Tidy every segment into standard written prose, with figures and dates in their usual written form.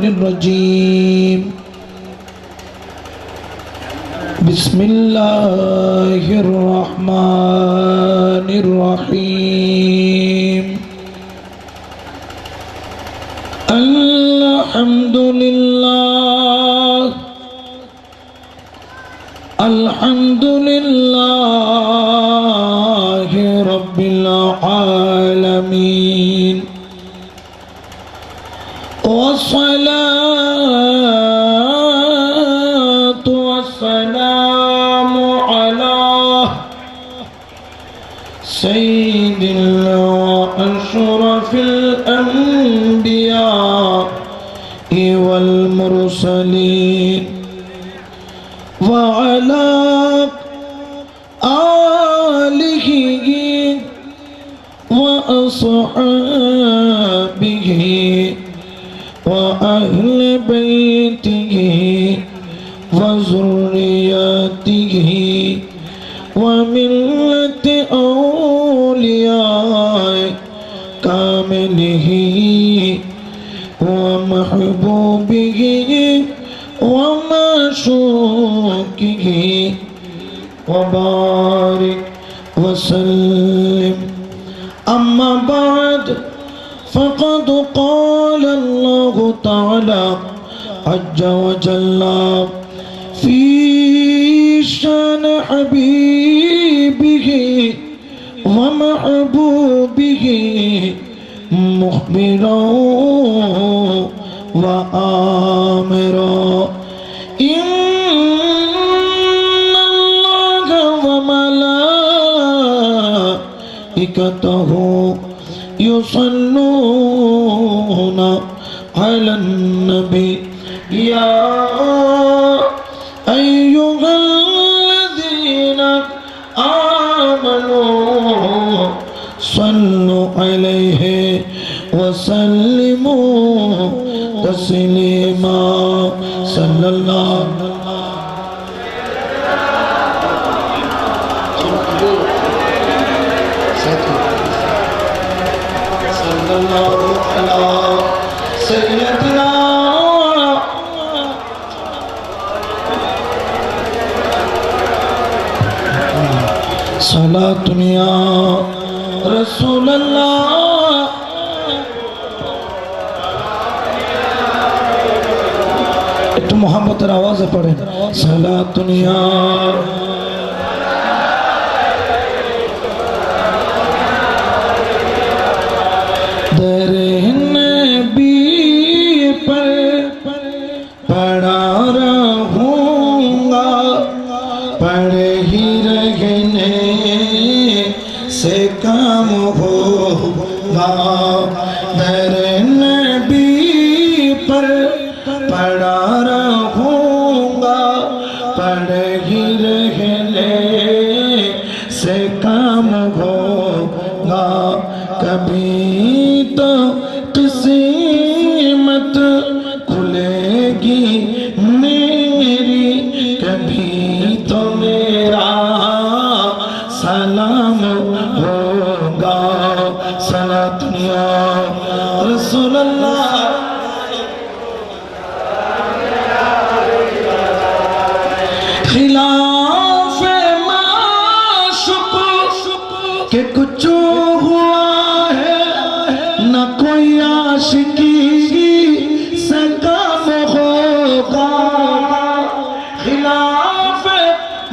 الرجيم بسم الله الرحمن الرحيم الحمد لله الحمد لله رب العالمين والصلاة والسلام على سيد وأشرف الأنبياء والمرسلين وعلى آله وأصحابه وأهل بيته وذريته وملة أولياء كامله ومحبوبه ومعشوقه وبارك وسلم أما بعد فقد قال الله تعالى عز وجل في شان حبيبه ومحبوبه مخبرا وآمرا إن الله وملائكته يصلون على النبي يا أيها الذين آمنوا صلوا عليه وسلموا تسليما صلى الله على سيدنا صلاة يا رسول الله একটু মোহাম্মতের আওয়াজে পড়েন সালাতুন ইয়া দরে নবী पर पढ़ा रहूँगा पढ़े ही रहने से काम होगा दरे नबी पर पढ़ा रहूँगा पढ़े ही रहने से काम होगा कभी तो किस्मत खुलेगी मेरी कभी तो मेरा सलाम होगा सलातुन या रसूल अल्लाह खिलाफ माशूक के कुछ हुआ है न कोई आशिकी से काम होगा खिलाफ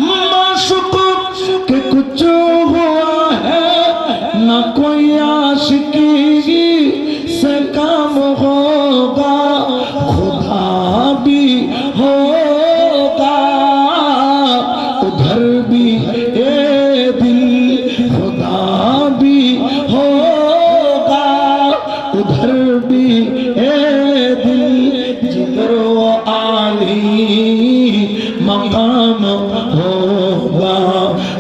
माशूक के कुछ हुआ है न कोई आशिकी से काम होगा खुदा भी होगा उधर भी ए दिल खुदा भी होगा उधर भी ए दिल जिगर वो आली मकाम होगा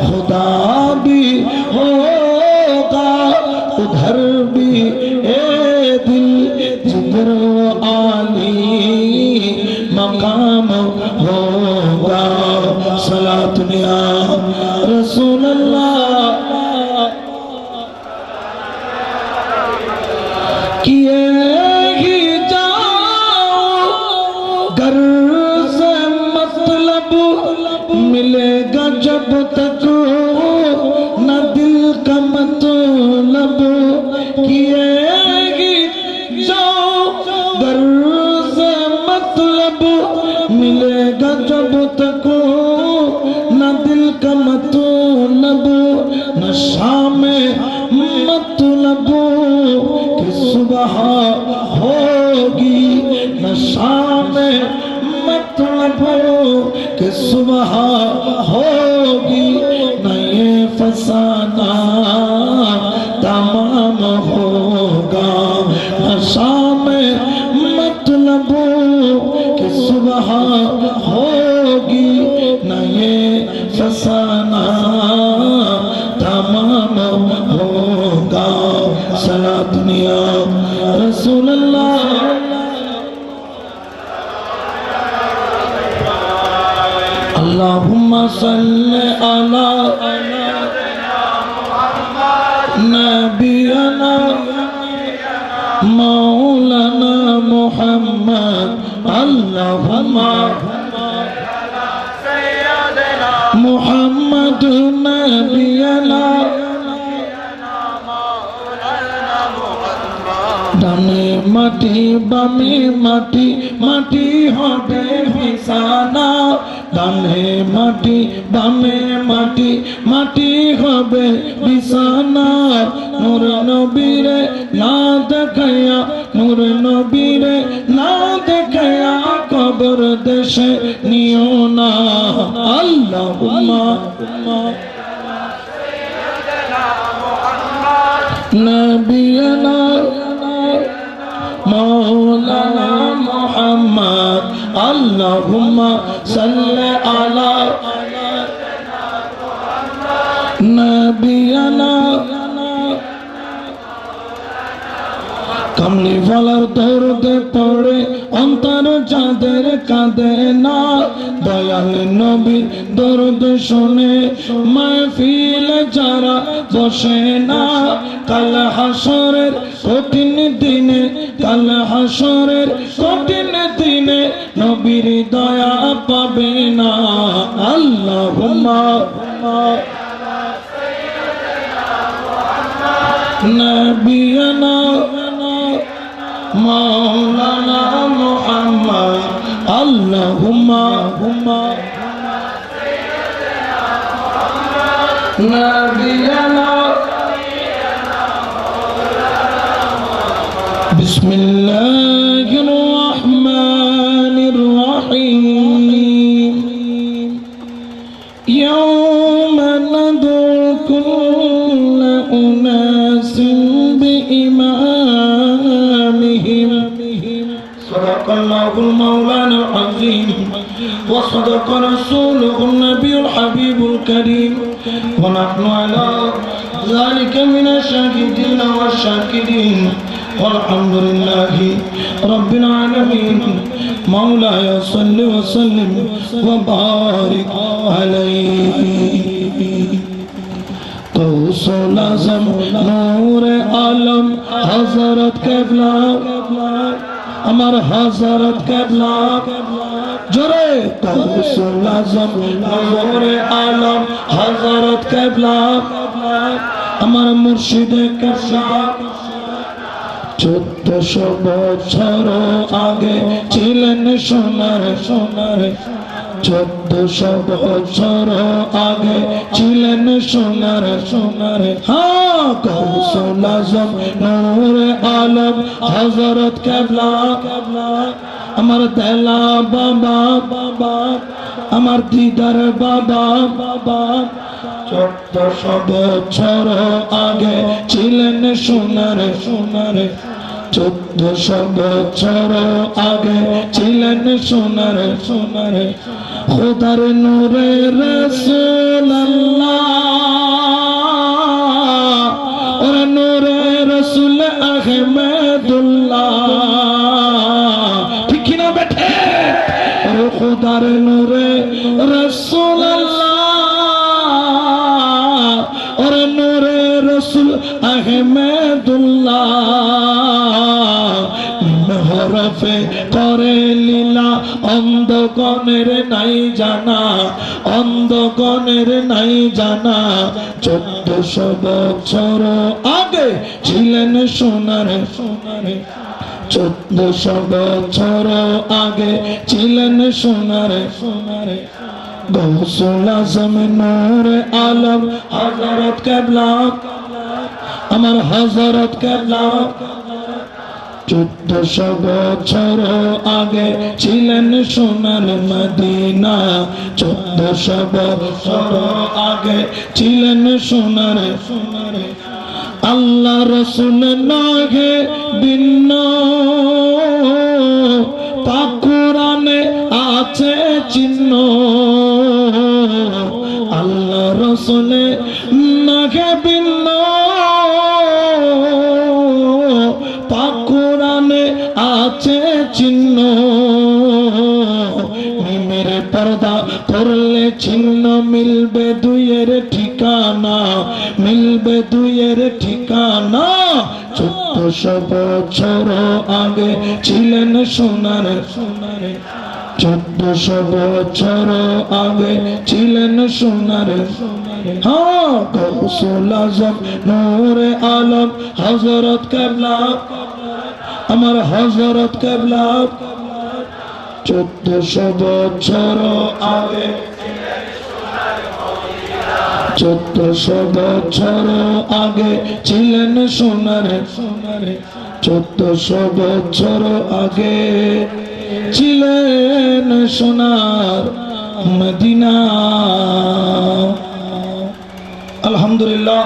खुदा भी होगा उधर भी ए दिल जिगर वो आली मकाम होगा सलातुन या रसूल अल्लाह किए ही जाओ नशा में मतलब कि सुबह होगी न ये फसाना तमाम होगा नशा में मतलब कि सुबह होगी न ये फसाना तमाम होगा सला दुनिया रसूल अल्लाह अल्लाहुम्मा सल्ली अला नबियना मौलाना मुहम्मद अल्लाहुम्मा मुहम्मद नबियना डाने माटी बामे माटी माटी होबे बिछाना डाने माटी बामे माटी माटी होबे बिछाना नूर नबीरे ना देखाया नूर नबीरे ना देखाया कब्र देशे नियो ना अल्लाहुम्मा नबियना मौलाना मुहम्मद अल्लाहुम्मा सल्ली अला नबियना कमली वालार दौड़ते पड़े अंतर जाদের কাঁদে না দয়াল নবী দরুদ শুনে মাহফিলে যারা বসে না কাল হাসরের কঠিন দিনে কাল হাসরের কঠিন দিনে নবীর দয়া পাবে না আল্লাহুম্মা নবিয়না मौलाना मुहम्मद अल्लाहुम्मा नबियना बिस्मिल्लाहिर रहमानिर रहीम यौमा नदू कुल्ल उनासिन बिइमामिहिम صدق الله المولانا العظيم وصدق رسوله النبي الحبيب الكريم ونحن على ذلك من الشاهدين والشاكرين والحمد لله رب العالمين مولاي صل وسلم وبارك عليه गौसुल आज़म नूर आलम हज़रत क़िबला अमर हज़रत क़िबला जोरे गौसुल आज़म नूर आलम हज़रत क़िबला अमर मुर्शिद क़िबला 1400 বছর আগে ছিলেন সোনার সোনার 1400 বছর আগে ছিলেন সোনার সোনার হ্যাঁ গৌসুল আজম নূর আলম হযরত क़िबला আমার দেলা বাবা বাবা আমার দিদার বাবা বাবা 1400 বছর আগে ছিলেন সোনার সোনার 1400 বছর আগে ছিলেন সোনার সোনার खुदार नूरे रसूल अल्लाह और नूरे रसूल अहमदुल्लाह ठीक ही ना बैठे और खुदार नूरे रसूल अल्लाह और नूरे रसूल अहमदुल्लाह হরফে করে লীলা অন্ধগণের নাই জানা অন্ধগণের নাই জানা 1400 বছর আগে ছিলেন সোনার সোনার 1400 বছর আগে ছিলেন সোনার সোনার গৌসুল আজম নূর আলম হযরত क़िबला আমার হযরত क़िबला 1400 বছর আগে ছিলেন সোনার মদিনা 1400 বছর আগে ছিলেন সোনার আল্লাহ রসুল নহে ভিন্ন পাক কুরআনে আছে চিহ্ন আল্লাহ রসুল নহে ভিন্ন পাক কুরআনে আছে চিহ্ন মিমের পর্দা করলে চিহ্ন মিলবে দুইয়ের ঠিকানা মিলবে দুইয়ের ঠিকানা 1400 বছর আগে ছিলেন সোনার 1400 বছর আগে ছিলেন সোনার হ্যাঁ গৌসুল আজম নূরে আলম হযরত কেবলা আমার হযরত কেবলা 1400 বছর আগে 1400 বছর আগে ছিলেন সোনার 1400 বছর আগে ছিলেন সোনার মদিনা আলহামদুলিল্লাহ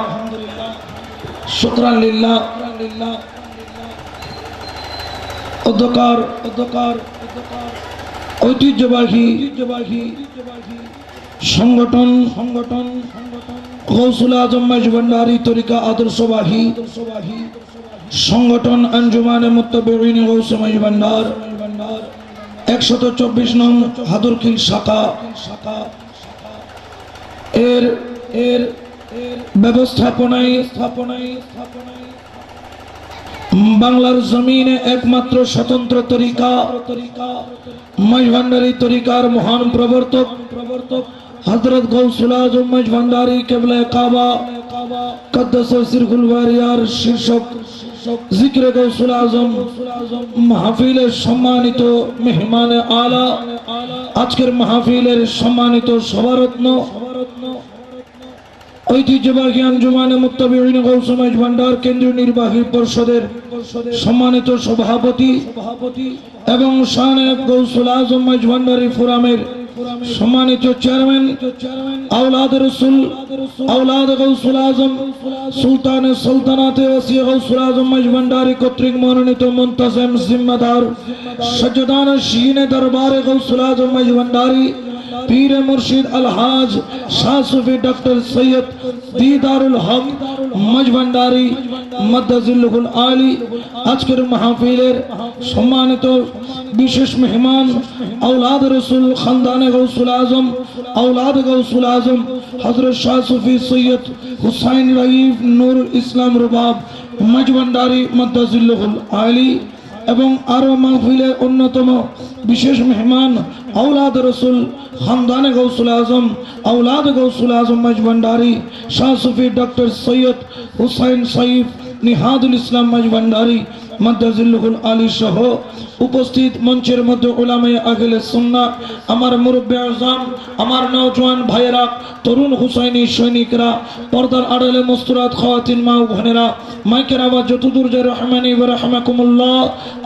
শুকরান লিল্লাহ অধ্যকার ঐতিহ্যবাহী সংগঠন গৌসুল আজম মাইজ ভান্ডারী তরিকা আদর্শবাহী সংগঠন আঞ্জুমানে মুত্তাবিঈন গৌস মাইজ ভান্ডার 124 নং হাদুরখিল শাখা এর ব্যবস্থাপনায় বাংলার জমিনে একমাত্র স্বতন্ত্র তরিকা মাইজ ভান্ডারী তরিকার মহান প্রবর্তক হযরত গৌসুল আজম মাইজ ভান্ডারী কিবলা কাবা কদ্দাস সিরকুল ওয়ারিয়ার শীর্ষক জিক্রে গৌসুল আজম মাহফিলের সম্মানিত মেহমান আলা আজকের মাহফিলের সম্মানিত সভারত্ন ঐতিহ্যবাহী আঞ্জুমানে মুত্তাবিঈন গৌস মাইজ ভান্ডার কেন্দ্রীয় নির্বাহী পরিষদের সম্মানিত সভাপতি এবং শানে গৌসুল আজম মাইজ ভান্ডারী ফোরামের সম্মানিত চেয়ারম্যান আওলাদ রসুল আওলাদ গৌসুল আজম সুলতানে সুলতানাতে ওসি গৌসুল আজম মাইজ ভান্ডারী কর্তৃক মনোনীত মুনতাজিম জিম্মাদার সজ্জাদান শীনে দরবারে গৌসুল আজম মাইজ ভান্ডারী পীর মুর্শিদ আলহাজ শাহ সুফি ডক্টর সৈয়দ দীদারুল হক মাইজ ভান্ডারী মাদ্দাজিল্লুল আলী আজকের মাহফিলের সম্মানিত বিশেষ মেহমান আওলাদ রসুল খানদানে গৌসুল আজম আওলাদ গৌসুল আজম হযরত শাহ সুফি সৈয়দ হুসাইন রাইফ নূর ইসলাম রুবাব মাইজ ভান্ডারী মাদ্দাজিল্লুল আলী এবং আরো মাহফিলের অন্যতম বিশেষ মেহমান আওলাদ রসুল খানদানে গৌসুল আজম আওলাদ গৌসুল আজম মাইজ ভান্ডারী শাহ সুফি ডক্টর সৈয়দ হুসাইন সাইফ নিহাদুল ইসলাম মাইজ ভান্ডারী মাদ্দাজিল্লুল আলী সহ উপস্থিত মঞ্চের মধ্যে উলামায়ে আহলে সুন্নাহ আমার মুরব্বি আযম আমার নওজওয়ান ভাইয়েরা তরুণ হুসাইনি সৈনিকরা পর্দার আড়ালে মুস্তুরাত খাওয়াতিন মা ও বোনেরা মাইকের আওয়াজ যতদূর যায় রহমানি ওয়া রাহমাকুমুল্লাহ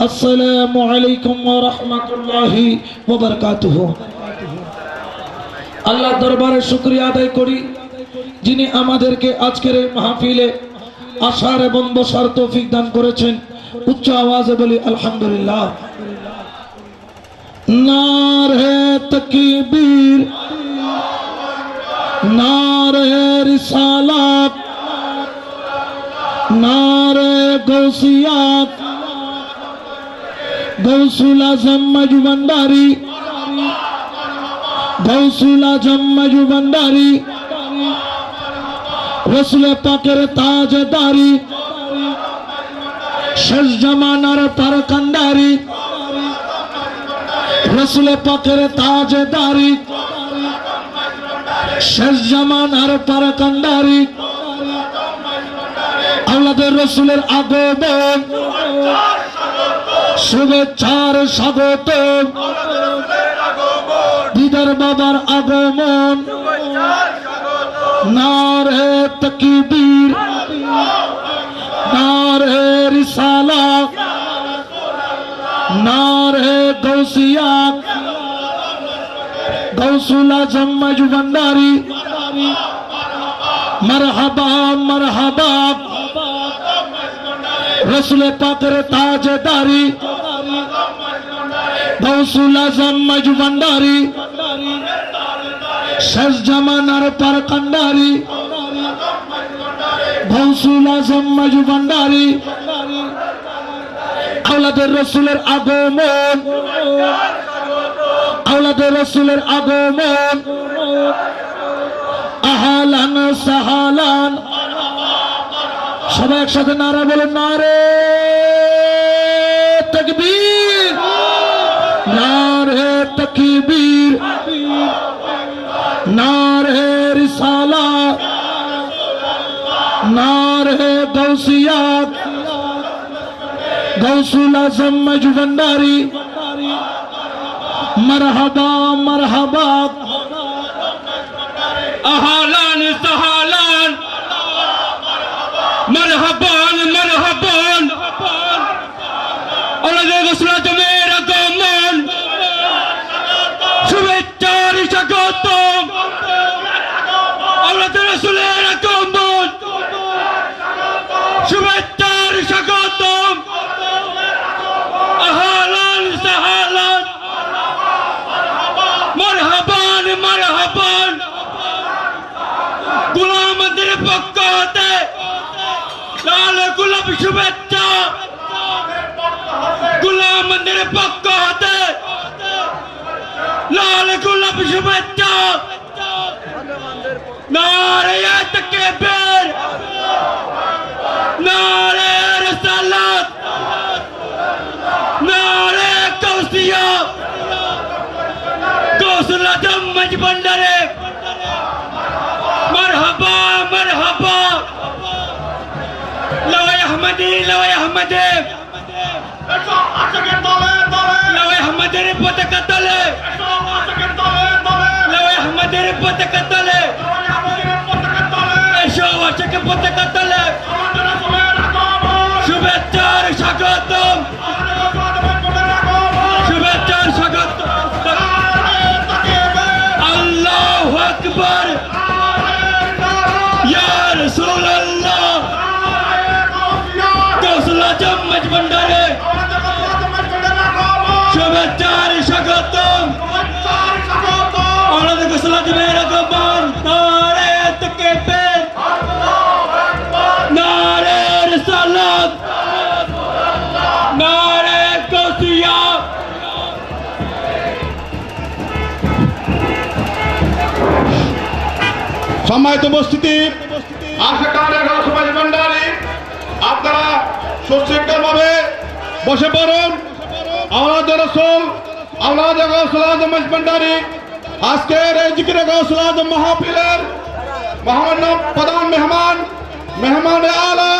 আসসালামু আলাইকুম ওয়া রাহমাতুল্লাহি ওয়া বারাকাতুহু আল্লাহর দরবারে শুকরিয়া আদায় করি যিনি আমাদেরকে আজকের এই মাহফিলে আসার এবং বসার তৌফিক দান করেছেন উচ্চ আওয়াজে বলি আলহামদুলিল্লাহ নারে তাকবীর নারে রিসালাত নারে গৌসিয়াত গৌসুল আজম মাইজ ভান্ডারী গৌসুল আজম মাইজ ভান্ডারী রসুল পাকের তাজদারি শেষ জামানার পারকান্দারি রসুল পাকের তাজদারি শেষ জামানার পারকান্দারি আওলাদের রসুলের আগমন শুভেচ্ছার স্বাগত দিদার বাবার আগমন নারে তাকবীর নারে রিসালাত है गौसिया गौसुल आजम मज भंडारी मरहबा मरहबा रसूल पाकर ताजदारी गौसुल आजम मज भंडारी शेष जमानार पर कंडारी गौसुल आजम मज भंडारी औलादे रसूलेर আগমন औलादे रसूलेर আগমন আহলান সাহালান সবাই একসাথে নারা বলেন নারে তাকবীর নারে তাকবীর নারে রিসালাত नारे गौसियात गौसुल आजम मज भंडारी मरहबा मरहबा अहलान सहलान मरहबान मरहबान औलादे गौसुल आजमेर আগমন শুভেচ্ছার স্বাগতম औलादे रसूलेर আগমন শুভেচ্ছার স্বাগতম আহলান সাহালান মারহাবান মারহাবান গোলামদের পক্ষ হতে লাল গোলাপ শুভেচ্ছা গোলামদের পক্ষ হতে লাল গোলাপ শুভেচ্ছা নারে তাকবীর नारे रसालत नारे गौसिया गौसुल आजम मज भंडारी मरहबा मरहबा लवाई अहमदी लवाई अहमदी लवाई अहमदी पताका तले लवाई अहमदी पताका तले एसो आशिक पताका तले শুভেচ্ছার স্বাগতম শুভেচ্ছার স্বাগতম আল্লাহু আকবার ইয়া রাসূলুল্লাহ গৌসুল আজম মজ ভন্ডারি শুভেচ্ছার স্বাগতম औलादे गौसुल आजमेর আগমন নারে তাকবীর नारे रिसालत नारे गौसिया সম্মানিত উপস্থিতি আশিকানে গৌসুল মজ ভন্ডারি আপনারা সুশৃঙ্খলভাবে বসে পড়ুন औलादे रसूल औलादे गौसুল আজম মজ ভন্ডারি আজকের এই জিকিরে গৌসুল আজম মাহফিলের মহামান্য প্রধান মেহমান मेहमान आला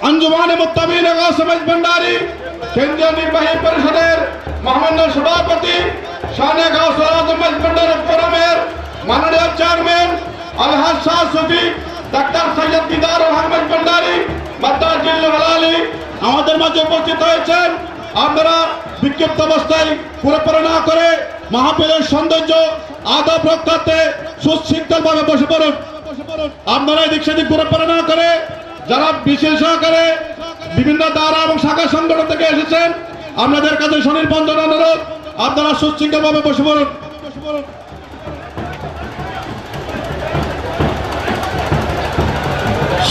अंजुमान मुत्ताबिन गौसुल मज भंडारी केंद्रीय निर्वाही परिषदेर महामान्य सभापति शाने गौसुल आजम मज भंडारी फोरामेर माननीय चेयरमैन अलहाज शाह सुफी डॉक्टर सैयद दीदार আহমেদ भंडारी মাদ্দার জিল্লুল হালালি আমাদের মাঝে উপস্থিত হয়েছেন। আপনারা বিক্ষিপ্ত অবস্থায় পুরোপুরি না করে মাহফিলের সৌন্দর্য আদব রক্ষার্থে সুশৃঙ্খলভাবে বসে পড়ুন। আপনারা এদিক সেদিক পুরোপুরি না করে যারা বিশেষ সহকারে বিভিন্ন দারা এবং শাখা সংগঠন থেকে এসেছেন আপনাদের কাছে সুনির্বন্ধন অনুরোধ আপনারা সুশৃঙ্খলভাবে বসে পড়ুন।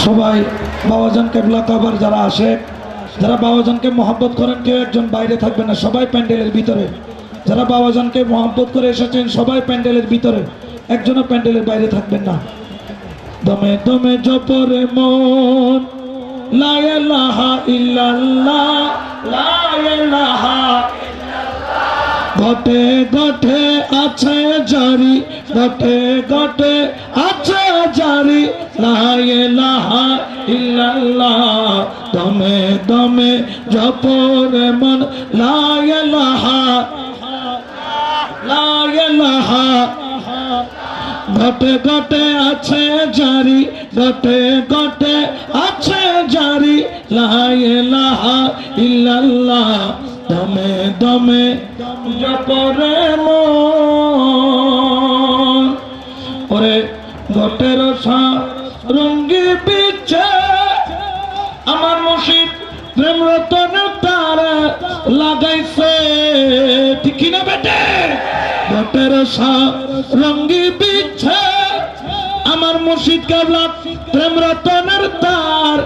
সবাই বাবাজান কেবলা কাবার যারা আসে যারা বাবাজানকে মহব্বত করেন কেউ একজন বাইরে থাকবে না, সবাই প্যান্ডেলের ভিতরে। যারা বাবাজানকে মহব্বত করে এসেছেন সবাই প্যান্ডেলের ভিতরে, একজনও প্যান্ডেলের বাইরে থাকবেন না। দমে দমে জপরে মন লা ইলাহা ইল্লাল্লাহ লা ইলাহা ঘটে ঘটে আছে জারি ঘটে ঘটে আছে জারি লা ইলাহা ইল্লাল্লাহ দমে দমে জপরে মন লা ইলাহা লা ইলাহা ঘটে ঘটে আছে জারি ঘটে ঘটে আছে জারি লা ইলাহা ইল্লাল্লাহ দমে দমে জপরে মন ওরে ঘটের রঙ্গি পিছে আমার মুর্শিদ প্রেম রতন তার লাগাইছে ঠিক না বেটে ঘটের রঙ্গি পিছে আমার মুর্শিদ কেবলা প্রেম রতনের তার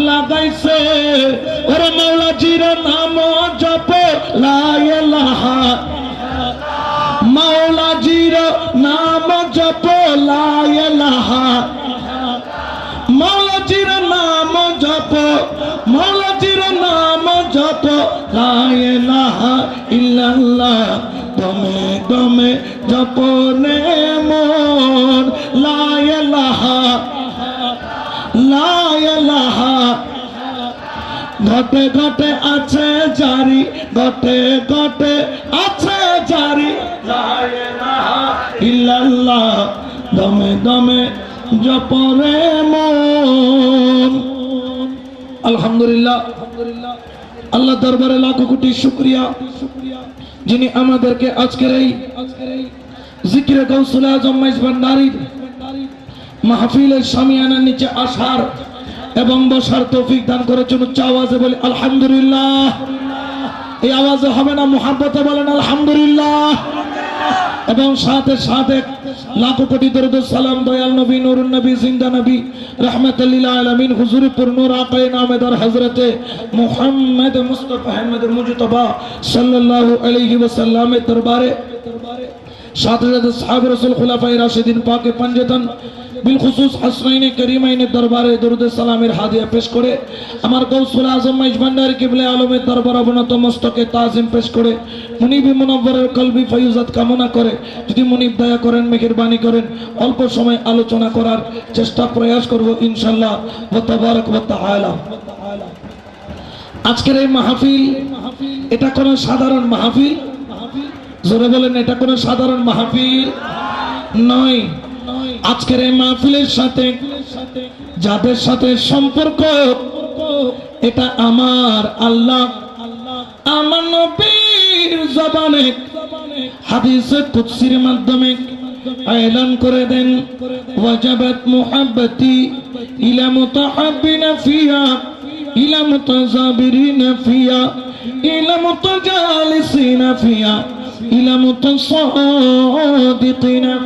লাগাইছে ওরে মাওলাজির নাম জপ লা ইলাহা মাওলাজির নাম জপ লা ইলাহা মাওলাজির নাম জপ মাওলাজির নাম জপ লা ইলাহা ইল্লাল্লাহ দমে দমে জপনে মন লা ইলাহা লা ইলাহা ঘটে ঘটে আছে জারি ঘটে ঘটে আছে জারি লা ইলাহা ইল্লাল্লাহ দমে দমে জপরে মন আলহামদুলিল্লাহ আল্লাহ দরবারে লাখো কোটি শুকরিয়া যিনি আমাদেরকে আজকের এই জিকিরে গৌসুল আজম মাইজ ভান্ডারীর মাহফিলের শামিয়ানার নিচে আসার এবং বসার তৌফিক দান করেছেন উচ্চ আওয়াজে বলে আলহামদুলিল্লাহ এই আওয়াজে হবে না মুহাব্বতে বলেন আলহামদুলিল্লাহ এবং সাথে সাথে লাখো কোটি দরুদ সালাম দয়াল নবী নূরুন নবী জিন্দা নবী রাহমাতুল লিল আলামিন হুজুর পুর নূর আকায়ে নামেদার হযরতে মুহাম্মদ মুস্তাফা আহমদ মুজতবা সাল্লাল্লাহু আলাইহি ওয়াসাল্লামের দরবারে সাথে সাথে সাহাবে রাসূল খুলাফায়ে রাশিদিন পাকে পাঞ্জেতন বিলখুসুস হাসনাইনে করিমাইনের দরবারে দরুদ সালামের হাদিয়া পেশ করে আমার গৌসুল আজম মাইজ ভান্ডারী কিবলে আলমের দরবার অবনত মস্তকে তাজিম পেশ করে মুনিবি মুনাব্বরের কলবি ফয়ুজাত কামনা করে যদি মুনিব দয়া করেন মেহেরবানি করেন অল্প সময় আলোচনা করার চেষ্টা প্রয়াস করব ইনশাআল্লাহ ওয়া তাবারাক ওয়া তাআলা। আজকের এই মাহফিল এটা কোনো সাধারণ মাহফিল, জোরে বলেন এটা কোনো সাধারণ মাহফিল নয়। আজকের এই মাহফিলের সাথে যাদের সাথে সম্পর্ক এটা আমার আল্লাহ আমার নবীর জবানে হাদিসে কুদসির মাধ্যমে এলান করে দেন ওয়াজাবাত মুহাব্বতি ইলা মুতাহাব্বিনা ফিহা ইলা মুতাজাবিরিনা ফিহা ইলা মুতাজালিসিনা ফিহা ইলা মুতাসাদিকিনা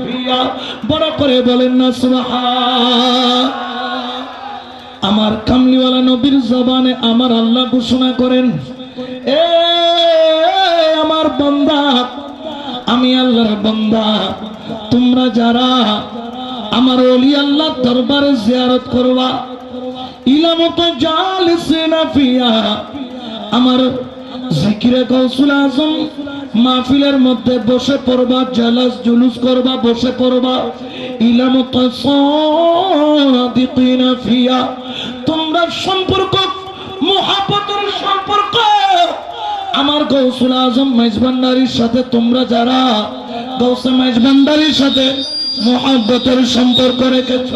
ফিহা বড় করে বলেন না সুবহান। আমার কামলিওয়ালা নবীর জবানে আমার আল্লাহ ঘোষণা করেন এ আমার বান্দা আমি আল্লাহর বান্দা তোমরা যারা আমার ওলি আল্লাহর দরবারে জিয়ারত করবা ইলা মুতাজালিসিনা ফিহা আমার জিকিরে গৌসুল আজম মাহফিলের মধ্যে বসে পড়বা জালাস জুলুস করবা বসে পড়বা ইলা মুতাসাদিকিনা ফিহা তোমরা সম্পর্ক মুহাব্বতের সম্পর্ক আমার গৌসুল আজম মাইজ ভান্ডারীর সাথে তোমরা যারা গৌসে মাইজ ভান্ডারীর সাথে মুহাব্বতের সম্পর্ক রেখেছ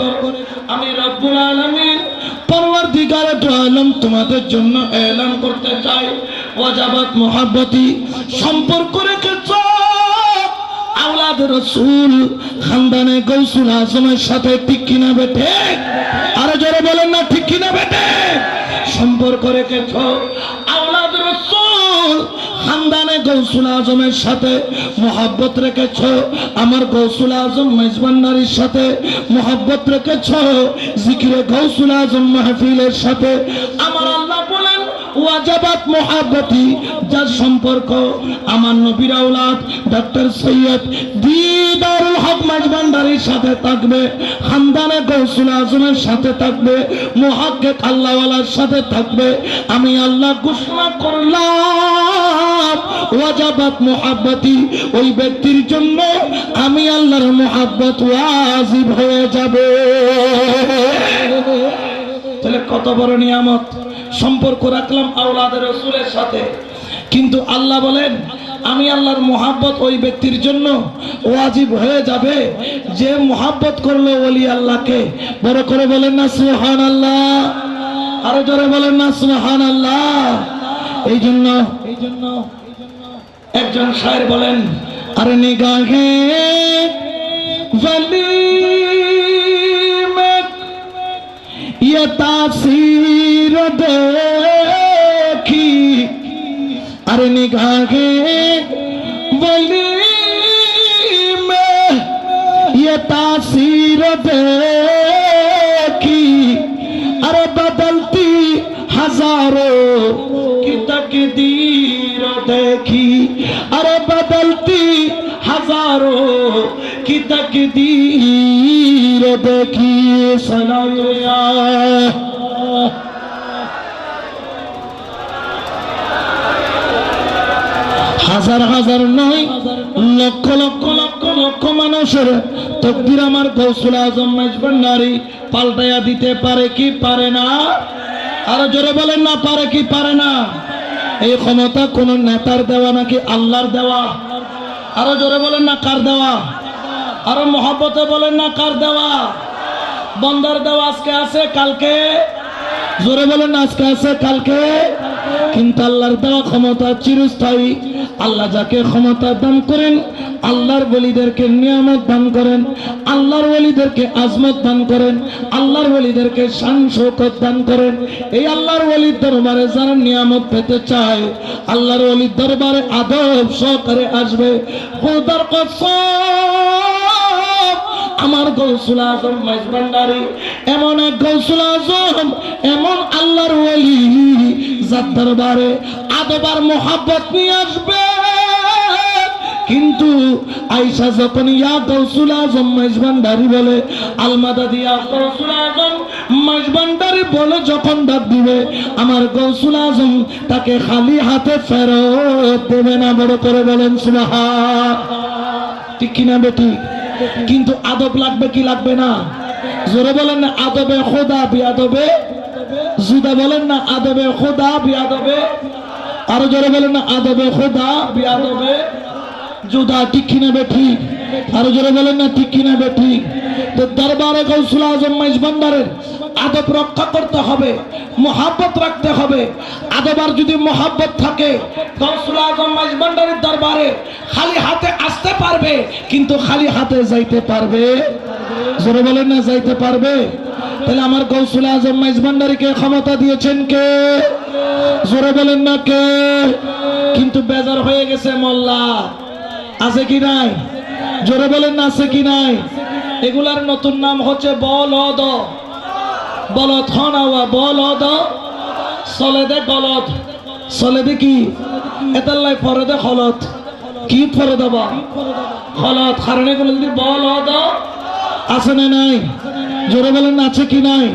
আমি রব্বুল আলামিন পরওয়ারদিগারে দু আলম তোমাদের জন্য এলান করতে চাই ওয়াজাবাত মুহাব্বতি সম্পর্ক রেখেছ আওলাদ রাসূল খানদানে গৌসুল আজমের সাথে ঠিক কিনা বেটে আরো জোরে বলেন না ঠিক কিনা বেটে সম্পর্ক রেখেছ আওলাদ রাসূল খানদানে গৌসুল আজমের সাথে মুহাব্বত রেখেছ আমার গৌসুল আজম মাইজ ভান্ডারীর সাথে মুহাব্বত রেখেছ জিকিরে গৌসুল আজম মাহফিলের সাথে আমার আল্লাহ বলেন ওয়াজাবাত মুহাব্বতি যার সম্পর্ক আমার নবীর আওলাদ ডক্টর সৈয়দ দিদারুল হক মাইজ ভান্ডারীর সাথে থাকবে খানদানে গৌসুল আজমের সাথে থাকবে মুহাক্কিক আল্লাহওয়ালার সাথে থাকবে আমি আল্লাহ ঘোষণা করলাম ওয়াজাবাত মুহাব্বতি ওই ব্যক্তির জন্য আমি আল্লাহর মুহাব্বত ওয়াজিব হয়ে যাবে। তাহলে কত বড় নিয়ামত সম্পর্ক রাখলাম আওলাদ রাসূলের সাথে কিন্তু আল্লাহ বলেন আমি আল্লাহর মুহাব্বত ওই ব্যক্তির জন্য ওয়াজিব হয়ে যাবে যে মুহাব্বত করলো ওলি আল্লাহকে। বড় করে বলেন না সুবহানাল্লাহ, আরো জোরে বলেন না সুবহানাল্লাহ। এই জন্য একজন শায়ের বলেন, আরে নিগাহে वली में ये तासीर देखी, अरे निगाहे वली में ये तासीर देखी, अरे बदलती हजारों की तकदीर देखी, अरे बदलती हजारों की तकदीर देखी। सलाया হাজার হাজার নয়, লক্ষ লক্ষ লক্ষ লক্ষ মানুষের তকদির আমার গৌসুল আজম মেজবান্ডারি পাল্টাইয়া দিতে পারে কি পারে না? আরো জোরে বলেন না, পারে কি পারে না? এই ক্ষমতা কোন নেতার দেওয়া নাকি আল্লাহর দেওয়া? আরো জোরে বলেন না, কার দেওয়া? আরো মহব্বতে বলেন না, কার দেওয়া? বন্দার দেওয়া আজকে আছে, কালকে? জোরে বলেন না, আজকে আছে, কালকে? কিন্তু আল্লাহর দেওয়া ক্ষমতা চিরস্থায়ী। আল্লাহ যাকে ক্ষমতা দান করেন, আল্লাহর ওলিদেরকে নিয়ামত দান করেন, আল্লাহর ওলিদেরকে আজমত দান করেন, আল্লাহর ওলিদেরকে শান শৌকত দান করেন। এই আল্লাহর ওলির দরবারে যারা নিয়ামত পেতে চায়, আল্লাহর ওলির দরবারে আদব সহকারে আসবে। খোদার কসম, আমার গৌসুল আজম মেজবান্ডারি এমন এক গৌসুল আজম, এমন আল্লাহর ওলি যার দরবারে আদব আর মোহাব্বত নিয়ে আসবে। কিন্তু আয়েশা যখন ইয়া গৌসুল আজম মেজবান্ডারি বলে, আলমাদা দিয়া গৌসুল আজম মেজবান্ডারি বলে যখন ডাক দিবে, আমার গৌসুল আজম তাকে খালি হাতে ফেরত দেবে না। বড় করে বলেন সুবহান। ঠিক কিনা বেটি? কিন্তু আদব লাগবে কি লাগবে না? জোরে বলেন না, আদবে খোদা বিয়াদবে জুদা। বলেন না, আদবে খোদা বিয়াদবে। আরো জোরে বলেন না, আদবে খোদা বিয়াদবে জুদা। ঠিক কিনা বেটি? আরো জোরে বলেন না, ঠিক কিনা বেটি? তো দরবারে গৌসুল আজম মেজবান্ডারের আদব রক্ষা করতে হবে, মোহাব্বত রাখতে হবে। আদব আর যদি মোহাব্বত থাকে, গৌসুল আজম মেজবান্ডারের দরবারে খালি হাতে আসতে পারবে, কিন্তু খালি হাতে যাইতে পারবে? জোরে বলেন না, যাইতে পারবে? তাহলে আমার গৌসুল আজম মেজবান্ডারিকে ক্ষমতা দিয়েছেন কে? জোরে বলেন না, কে? কিন্তু বেজার হয়ে গেছে মোল্লা। আছে কি নাই? জোরে বলেন না, আছে কি নাই? এগুলার নতুন নাম হচ্ছে বলদ। বলদ হনাওয়া বলদ সলেদে গলদ। সলেদে কি? এতাল্লাই ফরদে খলত। কি ফরদ বা খলত? কারণ এগুলো যদি বলদ আছে না নাই? জোরে বলেন না, আছে কি নাই?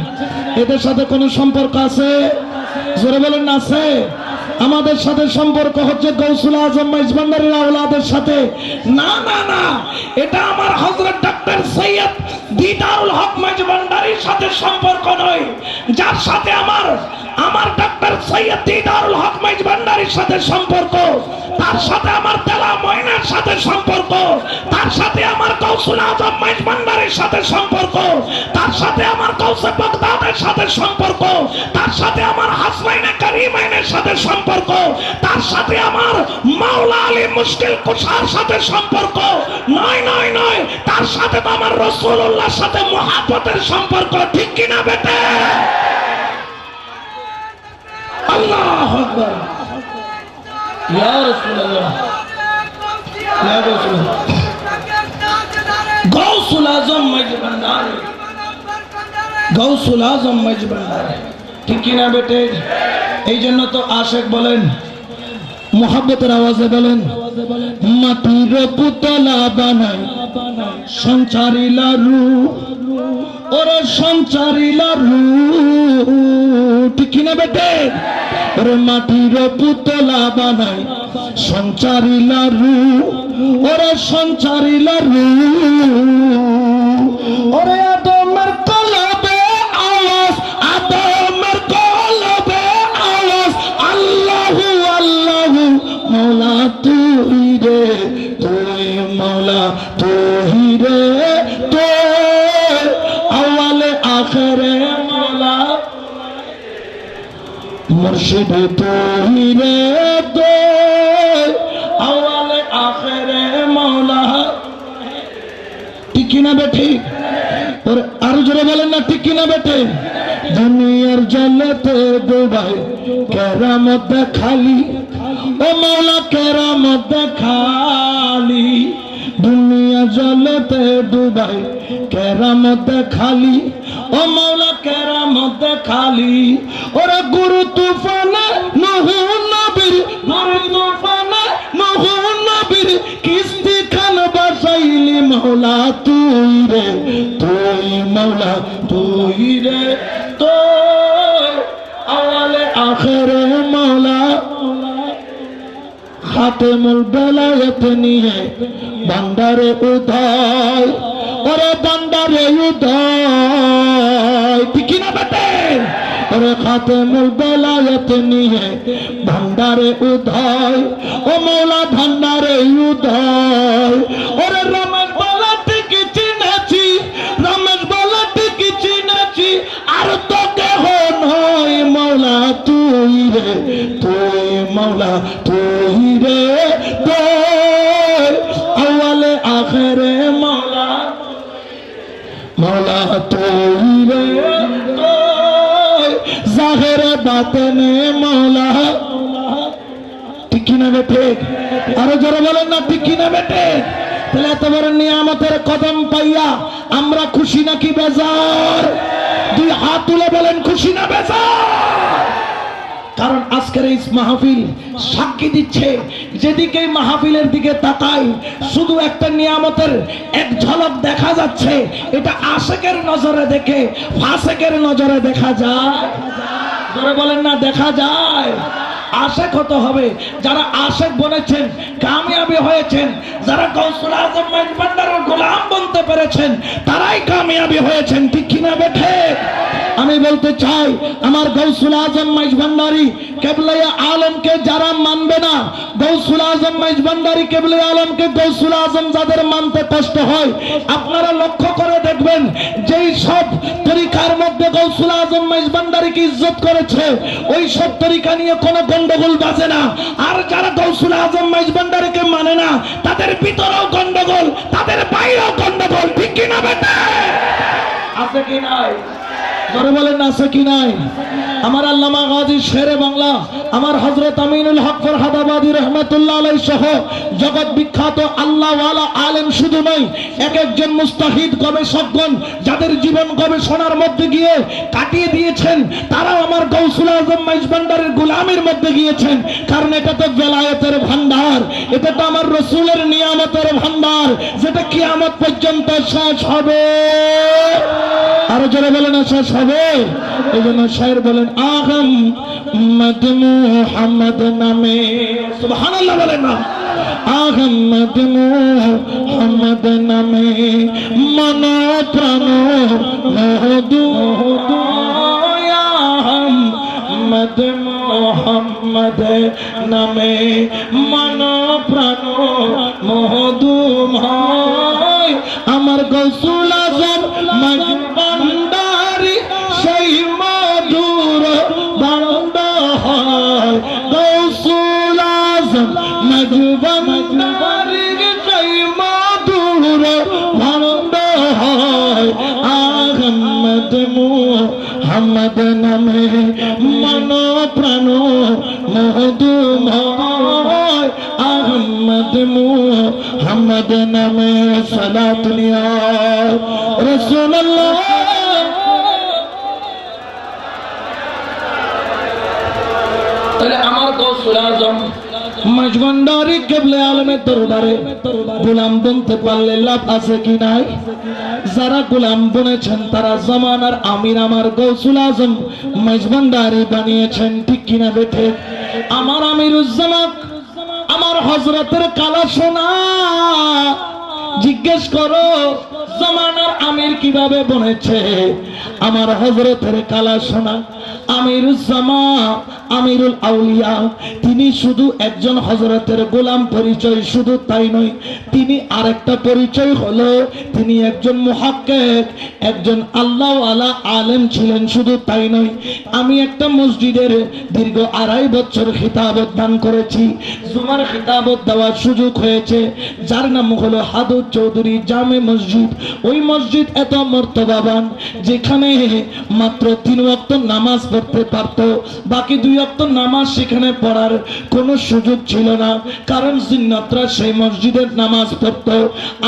এদের সাথে কোনো সম্পর্ক আছে? জোরে বলেন না, আছে? আমাদের সাথে সম্পর্ক হচ্ছে গৌসুল আজম মেজবান্ডারির আওলাদের সাথে। না না না, এটা আমার হযরত ডক্টর সৈয়দ দিদারুল হক মেজবান্ডারির সাথে সম্পর্ক নয়। যার সাথে আমার ডক্টর সৈয়দ দিদারুল হক মেজবান্ডারির সাথে সম্পর্ক, তার সাথে আমার তেলা ময়নার সাথে সম্পর্ক, তার সাথে আমার গৌসুল আজম মেজবান্ডারির সাথে সম্পর্ক, তার সাথে আমার গৌসে বাগদাদের সাথে সম্পর্ক, তার সাথে আমার হাসনাইনে কারিমাইনের সাথে সম্পর্ক, তার সাথে আমার মাওলা আলী মুশকিল কুশার সাথে সম্পর্ক। নয় নয় নয়, তার সাথে তো আমার রাসূলুল্লাহর সাথে মুহাব্বতের সম্পর্ক। ঠিক কিনা বেটে? আল্লাহু আকবার। ইয়া রাসূলুল্লাহ, ইয়া রাসূলুল্লাহ। গৌসুল আজম মেজবান্ডারি, গৌসুল আজম মেজবান্ডারি। ঠিক কিনা বেটে? এই জন্য তো আশেক বলেন, মোহাব্বতের আওয়াজে বলেন, মাটির পুতলা বানাই সঞ্চারিলা রু, ওরে সঞ্চারিলা রু। ঠিক কিনা বেটে? ওরে মাটির পুতলা বানাই সঞ্চারিলা রু, ওরে সঞ্চারিলা রু। ওরে আদমের কলবে আওয়াজ, আদমের কলবে আওয়াজ, আল্লাহু আল্লাহু মৌলা তুই রে, তুই মৌলা তুই রে, তুই আওয়ালে আখেরে মৌলা। মুর্শিদ মুর্শিদ তুই রে তো আওয়ালে আখেরে মৌলা ঠিক কিনা বেঠি আরো জোরে বলেন না ঠিক কিনা বেঠে দুনিয়ার জলেতে ডুবাই কেরামত দেখালি ও মৌলা কেরামত দেখালি দুনিয়া জলেতে ডুবাই কেরামত দেখালি ও মৌলা কেরামত দেখালি ওরা গুরু তুফানে নহু নবীর গুরু তুফানে নহু নবীর কিস্তি খান বাসাইলি মৌলা তুই রে তুই মৌলা তুই রে তো আওয়ালে আখেরে মৌলা খাতেমুল বেলায়েত নিয়ে বান্দারে উদয় ওরে বান্দারে উদয় ঠিক না বেটে ওরে খাতেমুল বেলায়েত নিয়ে ভান্ডারে উদয় ও মৌলা ভান্ডারে উদয় ওরে রমেশ বলা ঠিক চিনেছি রমেশ বলা ঠিক চিনেছি আর তো কেহ নয় মৌলা তুই রে তুই মৌলা তুই রে তুই আওয়ালে আখেরে মৌলা মৌলা তুই রে তুই জাহেরে বাতেনে মৌলা ঠিক কিনা বেটে আরো যারা বলেন না ঠিক কিনা বেটে তাহলে এত বড় নিয়ামতের কদম পাইয়া আমরা খুশি নাকি বেজার দুই হাত তুলে বলেন খুশি না বেজার কারণ আজকের এই মাহফিল সাক্ষী দিচ্ছে যেদিকে মাহফিলের দিকে তাকাই শুধু একটা নিয়ামতের এক ঝলক দেখা যাচ্ছে এটা আশেকের নজরে দেখে ফাসেকের নজরে দেখা যায় ধরে বলেন না দেখা যায় আশেক হতে হবে যারা আশেক বলেছেন কামিয়াবি হয়েছেন যারা গৌসুল আজম মাইজভান্ডারের গোলাম বনতে পেরেছেন তারাই কামিয়াবি হয়েছেন ঠিক কিনা বেঠে আমি বলতে চাই আমার গৌসুল আজম মাইজভান্ডারি কেবলাই আলমকে যারা মানবে না গৌসুল আজম মাইজভান্ডারি কেবলাই আলমকে গৌসুল আজম যাদের মানতে কষ্ট হয় আপনারা লক্ষ্য করে দেখবেন যেই সব তরিকার মধ্যে গৌসুল আজম মাইজভান্ডারিকে ইজ্জত করেছে ওই সব তরিকা নিয়ে কোনো গন্ডগোল বাজে না আর যারা গৌসুল আজম মাইজভান্ডারিকে মানে না তাদের ভিতরেও গন্ডগোল তাদের বাইরেও গন্ডগোল ঠিক কিনা বেটা আছে কি নাই ধরে বলেন আছে কি নাই আমার আল্লামা গাজী শেরে বাংলা আমার হযরত আমিনুল হক ফরহাদাবাদী রহমাতুল্লাহ আলাইহি সহ জগৎ বিখ্যাত আল্লাহওয়ালা আলেম শুধু নয় এক একজন মুস্তাহিদ গবেষকগণ যাদের জীবন গবেষণার মধ্যে গিয়ে কাটিয়ে দিয়েছেন তারাও আমার গৌসুল আজম মাইজভান্ডারের গোলামের মধ্যে গিয়েছেন কারণ এটা তো বেলায়েতের ভান্ডার এটা তো আমার রাসূলের নিয়ামতের ভান্ডার যেটা কিয়ামত পর্যন্ত শেষ হবে আরো যারা বলেন শেষ হবে এই জন্য শায়ের বলেন আহমদ মুহাম্মদ নামে সুবহানাল্লাহ বলেন না আহমদ মুহাম্মদ নামে মন প্রাণ মহদু আহমদ মুহাম্মদ নামে মন প্রাণ মহদু আমার গৌসুল আজম মাইজভান্ডারি সেই মধুর বান্দ হয় গৌসুল আজম মাইজভান্ডারি সেই মধুর বান্দ হয় আহমদ মুহাম্মদ নামে মন প্রাণ মধুময় আহমদ মুহাম্মদ নামে সালাত নিয়া রাসূলুল্লাহ তাহলে আমার গৌসুল আজম মাইজভান্ডারি কেবলে আলমের দরবারে গোলাম বনতে পারলে লাভ আছে কি নাই যারা গোলাম বনেছেন তারা জামানার আমির আমার গৌসুল আজম মাইজভান্ডারি বানিয়েছেন ঠিক কিনা বেঠে আমার আমিরুজ্জামান আমার হযরতের কালা সোনা জিজ্ঞেস করো জামানার আমির কিভাবে বনেছে আমার হযরতের কালা সোনা আমিরুজ্জামা আমিরুল আউলিয়া, তিনি শুধু একজন হযরতের গোলাম পরিচয়, শুধু তাই নয়, তিনি আরেকটা পরিচয় হলো তিনি একজন মুহাক্কিক, একজন আল্লাহওয়ালা আলেম ছিলেন। শুধু তাই নয়, আমি একটা মসজিদের দীর্ঘ 2.5 বছর খিতাবত দান করেছি, জুমার খিতাবত দেওয়ার সুযোগ হয়েছে, যার নাম হলো হাদুর চৌধুরী জামে মসজিদ। ওই মসজিদ এত মর্তবাবান, যেখানে মাত্র 3 ওয়াক্ত নামাজ পড়তে পারতো, বাকি 2 ওয়াক্ত নামাজ সেখানে পড়ার কোনো সুযোগ ছিল না, কারণ জিন্নাতরা সেই মসজিদের নামাজ পড়তো।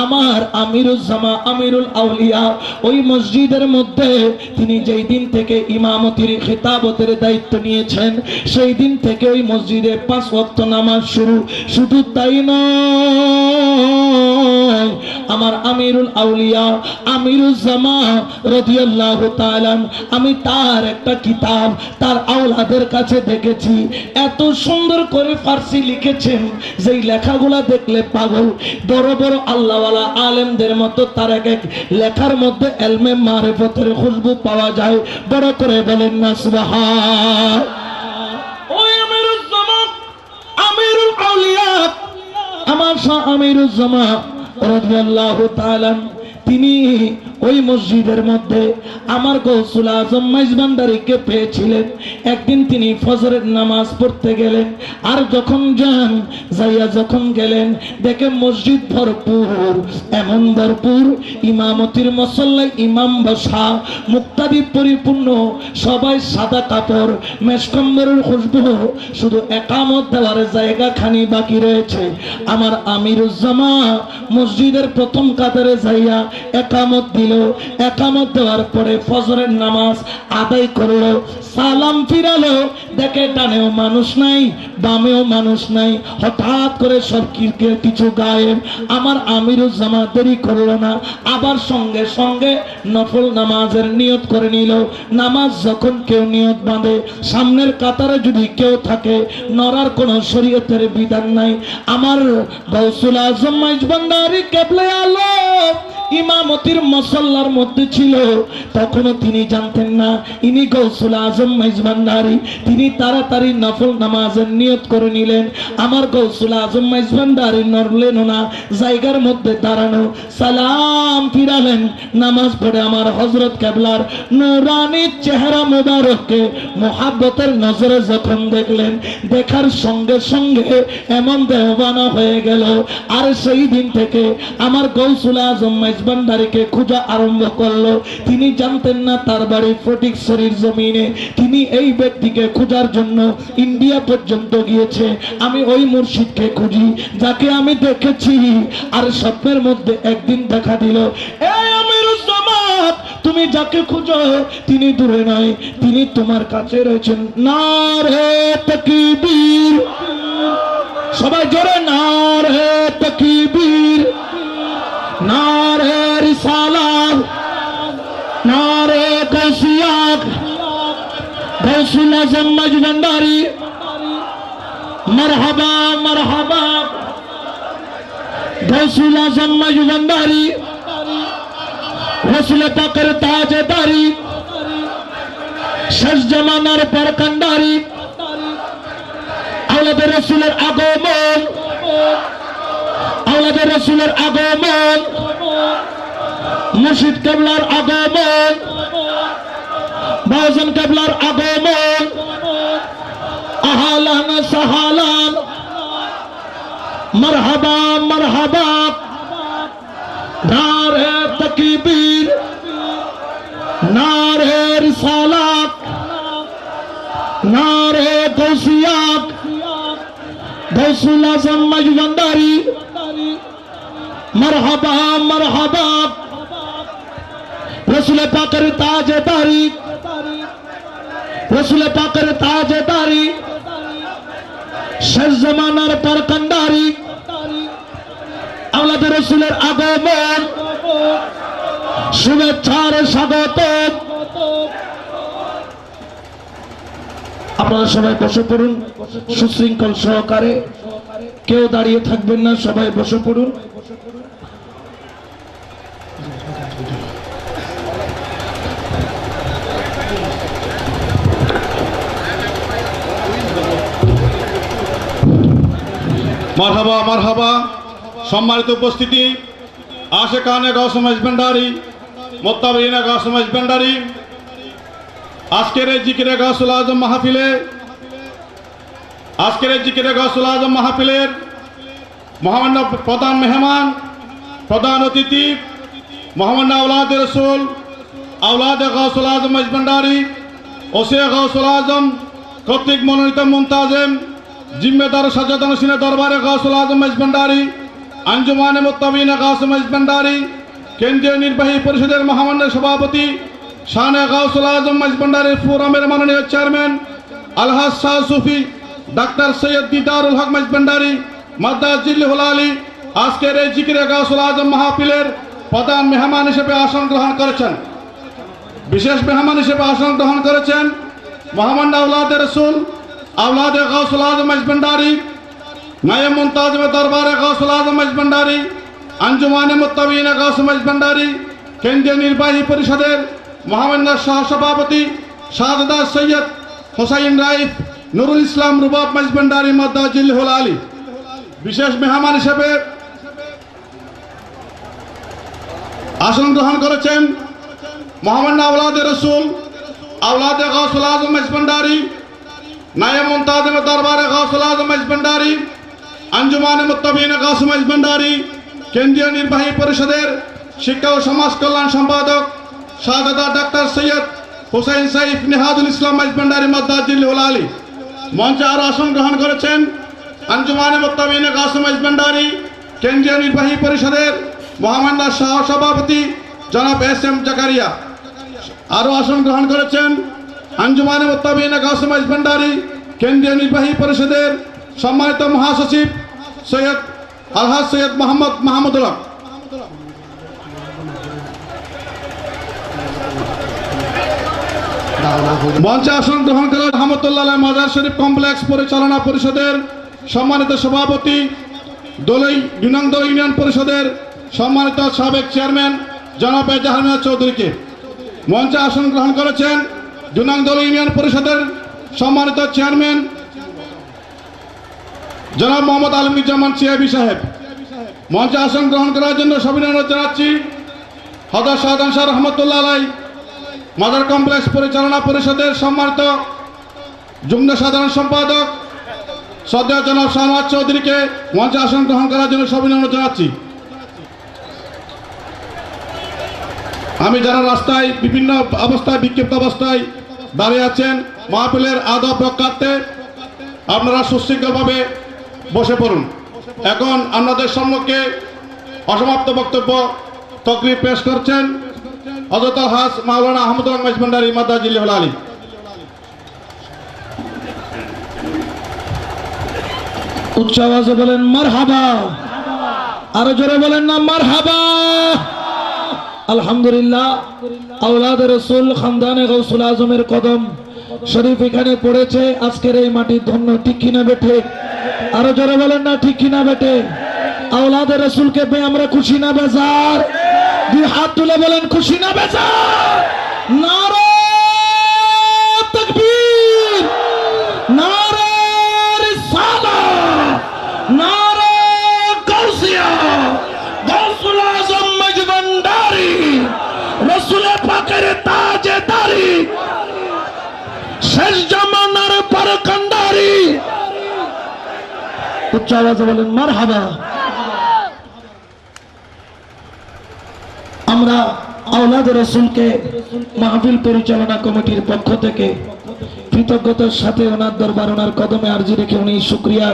আমার আমিরুজ্জামা আমিরুল আউলিয়া ওই মসজিদের মধ্যে তিনি যেই দিন থেকে ইমামতির খিতাবতের দায়িত্ব নিয়েছেন, সেই দিন থেকে ওই মসজিদে 5 ওয়াক্ত নামাজ শুরু। শুধু তাই নয়, আমার আমিরুল আউলিয়া আমিরুজ্জামা রাদিয়াল্লাহু তাআলা, আমি তার একটা কিতাব তার আওলাদের কাছে দেখেছি, এত সুন্দর করে ফার্সি লিখেছেন, যেই লেখাগুলা দেখলে পাগল। বড় বড় আল্লাহওয়ালা আলেমদের মতো তার এক এক লেখার মধ্যে ইলমে মারিফতের খুশবু পাওয়া যায়। বড় করে বলেন না সুবহান। ওই আমিরুজ্জামা আমিরুল আউলিয়া আমার শাহ আমিরুজ্জামা রাদিয়াল্লাহু তাআলা, তিনি ওই মসজিদের মধ্যে আমার গৌসুল আজম মাইজভান্ডারীকে পেয়েছিলেন। একদিন তিনি ফজরের নামাজ পড়তে গেলেন, আর যখন যখন গেলেন, দেখে মসজিদ ভরপুর, এমন ভরপুর, ইমামতির মসল্লায় ইমাম বসা, মুক্তাদি পরিপূর্ণ, সবাই সাদা কাপড়, মেশকম্বরের খুশবু, শুধু একামত দেওয়ার জায়গা খানি বাকি রয়েছে। আমার আমিরুজ্জামা মসজিদের প্রথম কাতারে যাইয়া একামত দিল। একামত দেওয়ার পরে ফজরের নামাজ আদায় করলো, সালাম ফিরালো, দেখে ডানেও মানুষ নাই, বামেও মানুষ নাই, হঠাৎ করে সব কিছু গায়েব। আমার আমিরুজ্জামা দেরি করলো না, আবার সঙ্গে সঙ্গে নফল নামাজের নিয়ত করে নিল। নামাজ যখন কেউ নিয়ত বাঁধে, সামনের কাতারে যদি কেউ থাকে, নড়ার কোনো শরীয়তের বিধান নাই। আমার গৌসুল আজম মাইজভান্ডারী কেবলে আলম ইমামতির মসল্লার মধ্যে ছিল, তখনও তিনি জানতেন না ইনি গৌসুল আজম মাইজভান্ডারী। তিনি তাড়াতাড়ি নফল নামাজের নিয়ত করে নিলেন। আমার গৌসুল আজম মাইজভান্ডারী নড়লেন না, জায়গার মধ্যে দাঁড়ানো, সালাম ফিরালেন। নামাজ পড়ে আমার হযরত কেবলার নূরানী চেহারা মুবারককে মোহাব্বতের নজরে যখন দেখলেন, দেখার সঙ্গে সঙ্গে এমন দেওয়ানা হয়ে গেল। আর সেই দিন থেকে আমার গৌসুল আজম মাইজভান্ডারীকে খোঁজা আরম্ভ করলো। তিনি জানতেন না তার বাড়ি ফটিকছড়ির জমিনে। তিনি এই ব্যক্তিকে খোঁজার জন্য ইন্ডিয়া পর্যন্ত গিয়েছে। আমি ওই মুর্শিদকে খুঁজি যাকে আমি দেখেছি, আর স্বপ্নের মধ্যে একদিন দেখা দিল। এই আমিরুজ্জামা, তুমি যাকে খুঁজো তিনি দূরে নয়, তিনি তোমার কাছে রয়েছেন। নারে তাকবীর, সবাই জোরে নারে তাকবীর, নারে রিসালাত, নারে গৌসিয়াত, গৌসুল আজম মাইজভান্ডারী, মারহাবা মারহাবা, গৌসুল আজম মাইজভান্ডারী, রসুল পাকের তাজদারি, শেষ জামানার পরকান্ডারি, আওলাদে রসুলের আগমন, আওলাদে রসুলের আগমন, মুর্শিদ কেবলার আগমন, বাউজান কেবলার আগমন, আহালান সাহালান, মারহাবা মারহাবা, নারে তাকবীর, নারে রিসালাত, নারে গৌসিয়াত, গৌসুল আজম মাইজভান্ডারী, মারহাবা মারহাবা, রসুল পাকের তাজদারি, রসুল পাকের তাজদারি, শেষ জামানার পরকান্ডারি, আওলাদে রসুলের আগমন, শুভেচ্ছার স্বাগত। আপনারা সবাই বসে পড়ুন সুশৃঙ্খল সহকারে, কেউ দাঁড়িয়ে থাকবেন না, সবাই বসে পড়ুন। মারহাবা মারহাবা। সম্মানিত উপস্থিতি, আশেকানে গৌসে মজভান্ডারি, মুত্তাবিঈনে গৌসে মজভান্ডারি, আজকের এই জিকিরে গৌসুল আজম মাহফিলের মহামান্য প্রধান মেহমান, প্রধান অতিথি, মোহাম্মদ আওলাদ রসুল, আওলাদ গৌসুল আজম মজভান্ডারি, ওসিয়ে গৌসুল আজম কর্তৃক মনোনীত মুনতাজিম, জিম্মেদার সাজাদানশীন দরবারে গৌসুল আজম মজভান্ডারি, আঞ্জুমানে মুত্তাবিঈনে গৌসে মজভান্ডারি, কেন্দ্রীয় নির্বাহী পরিষদের মহামান্য সভাপতি, শানে গৌসুল আজম মজভান্ডারি ফোরামের মাননীয় চেয়ারম্যান আলহাজ শাহ সুফি ডাক্তার সৈয়দ দিদারুল হক মজভান্ডারি মাদ্দাজিল্লাহুল আলী আজকের এই জিকিরে গৌসুল আজম মাহফিলের প্রধান মেহমান হিসেবে আসন গ্রহণ করেছেন। বিশেষ মেহমান হিসেবে আসন গ্রহণ করেছেন মোহাম্মদ আওলাদ রসুল, আওলাদ গৌসুল আজম মজভান্ডারি, নায়েব মুনতাজিম দরবারে গৌসুল আজম মজভান্ডারি, আঞ্জুমানে মুত্তাবিঈনে গৌসে মজভান্ডারি, কেন্দ্রীয় নির্বাহী পরিষদের মহামান্য সহসভাপতি শাহজাদা সৈয়দ হোসাইন রাইফ নুরুল ইসলাম রুবাব মজভান্ডারি মাদ্দাজিল্লাহুল আলী। বিশেষ মেহমান হিসেবে আসন গ্রহণ করেছেন মোহাম্মদ আওলাদ রসুল, আওলাদ গৌসুল আজম মজভান্ডারি, নায়েব মুনতাজিম দরবারে গৌসুল আজম মজভান্ডারি, আঞ্জুমানে মুত্তাবিঈনে গৌসে মজভান্ডারি, কেন্দ্রীয় নির্বাহী পরিষদের শিক্ষা ও সমাজ কল্যাণ সম্পাদক শাহজাদা ডাক্তার সৈয়দ হোসাইন সাইফ নেহাদুল ইসলাম মজভান্ডারি মাদ্দাজিল্লাহুল আলী। মঞ্চে আরো আসন গ্রহণ করেছেন আঞ্জুমানে মুত্তাবিঈনে গৌসে মজভান্ডারি, কেন্দ্রীয় নির্বাহী পরিষদের মহামান্য সভাপতি জনাব এস.এম. জাকারিয়া। আরো আসন গ্রহণ করেছেন আঞ্জুমানে মুত্তাবিঈনে গৌসে মজভান্ডারি, কেন্দ্রীয় নির্বাহী পরিষদের সম্মানিত মহাসচিব সৈয়দ আলহাজ সৈয়দ মোহাম্মদ মাহমুদুল হক। মঞ্চে আসন গ্রহণ করে রহমতুল্লাহ মাজার শরীফ কমপ্লেক্স পরিচালনা পরিষদের সম্মানিত সভাপতি, দোলাই দুনাংদল ইউনিয়ন পরিষদের সম্মানিত সাবেক চেয়ারম্যান জনাব এজাহার মিয়া চৌধুরীকে। মঞ্চে আসন গ্রহণ করেছেন দুনাংদল ইউনিয়ন পরিষদের সম্মানিত চেয়ারম্যান জনাব মোহাম্মদ আলমগীরুজ্জামান সিআইবি সাহেব। মঞ্চে আসন গ্রহণ করার জন্য সবিনয় জানাচ্ছি হযরত শাহজাহান শাহ রহমতুল্লাহ আলাই মাজার কমপ্লেক্স পরিচালনা পরিষদের সম্মানিত যুগ্ম সাধারণ সম্পাদক শ্রদ্ধেয় জনাব শাহনওয়াজ চৌধুরীকে মঞ্চে আসন গ্রহণ করার জন্য সবিনয় জানাচ্ছি। আমি যারা রাস্তায় বিভিন্ন অবস্থায় বিক্ষিপ্ত অবস্থায় দাঁড়িয়ে আছেন, মাহফিলের আদব রক্ষার্থে আপনারা সুশৃঙ্খলভাবে বসে পড়ুন। এখন আপনাদের সম্মুখে অসমাপ্ত বক্তব্য তকরির পেশ করছেন হযরত আলহাজ মাওলানা আহমদুল হক মজভান্ডারি মাদ্দাজিল্লাহুল আলী। উচ্চ আওয়াজে বলেন মারহাবা, আরো জোরে বলেন না মারহাবা। আলহামদুলিল্লাহ, আওলাদ রসুল খানদানে গৌসুল আজমের কদম শরীফ এখানে পড়েছে। আজকের এই মাটির ধন্য, ঠিক কিনা বেঠে? আরো জোরে বলেন না ঠিক কিনা বেঠে? আওলাদ রসুলকে পেয়ে আমরা খুশি না বেজার? দুই হাত তুলে বলেন খুশি না বেজার? নারে তাকবীর, নারে রিসালাত, নারে গাউসিয়া, গৌসুল আজম মজভান্ডারি, রসুল পাকের তাজদারি, শেষ জামানার পরকান্ডারি। উচ্চ আওয়াজে বলেন মারহাবা। আমরা আওলাদ রসুলকে মাহফিল পরিচালনা কমিটির পক্ষ থেকে কৃতজ্ঞতার সাথে ওনার দরবার, ওনার কদমে আরজি রেখে উনি শুকরিয়া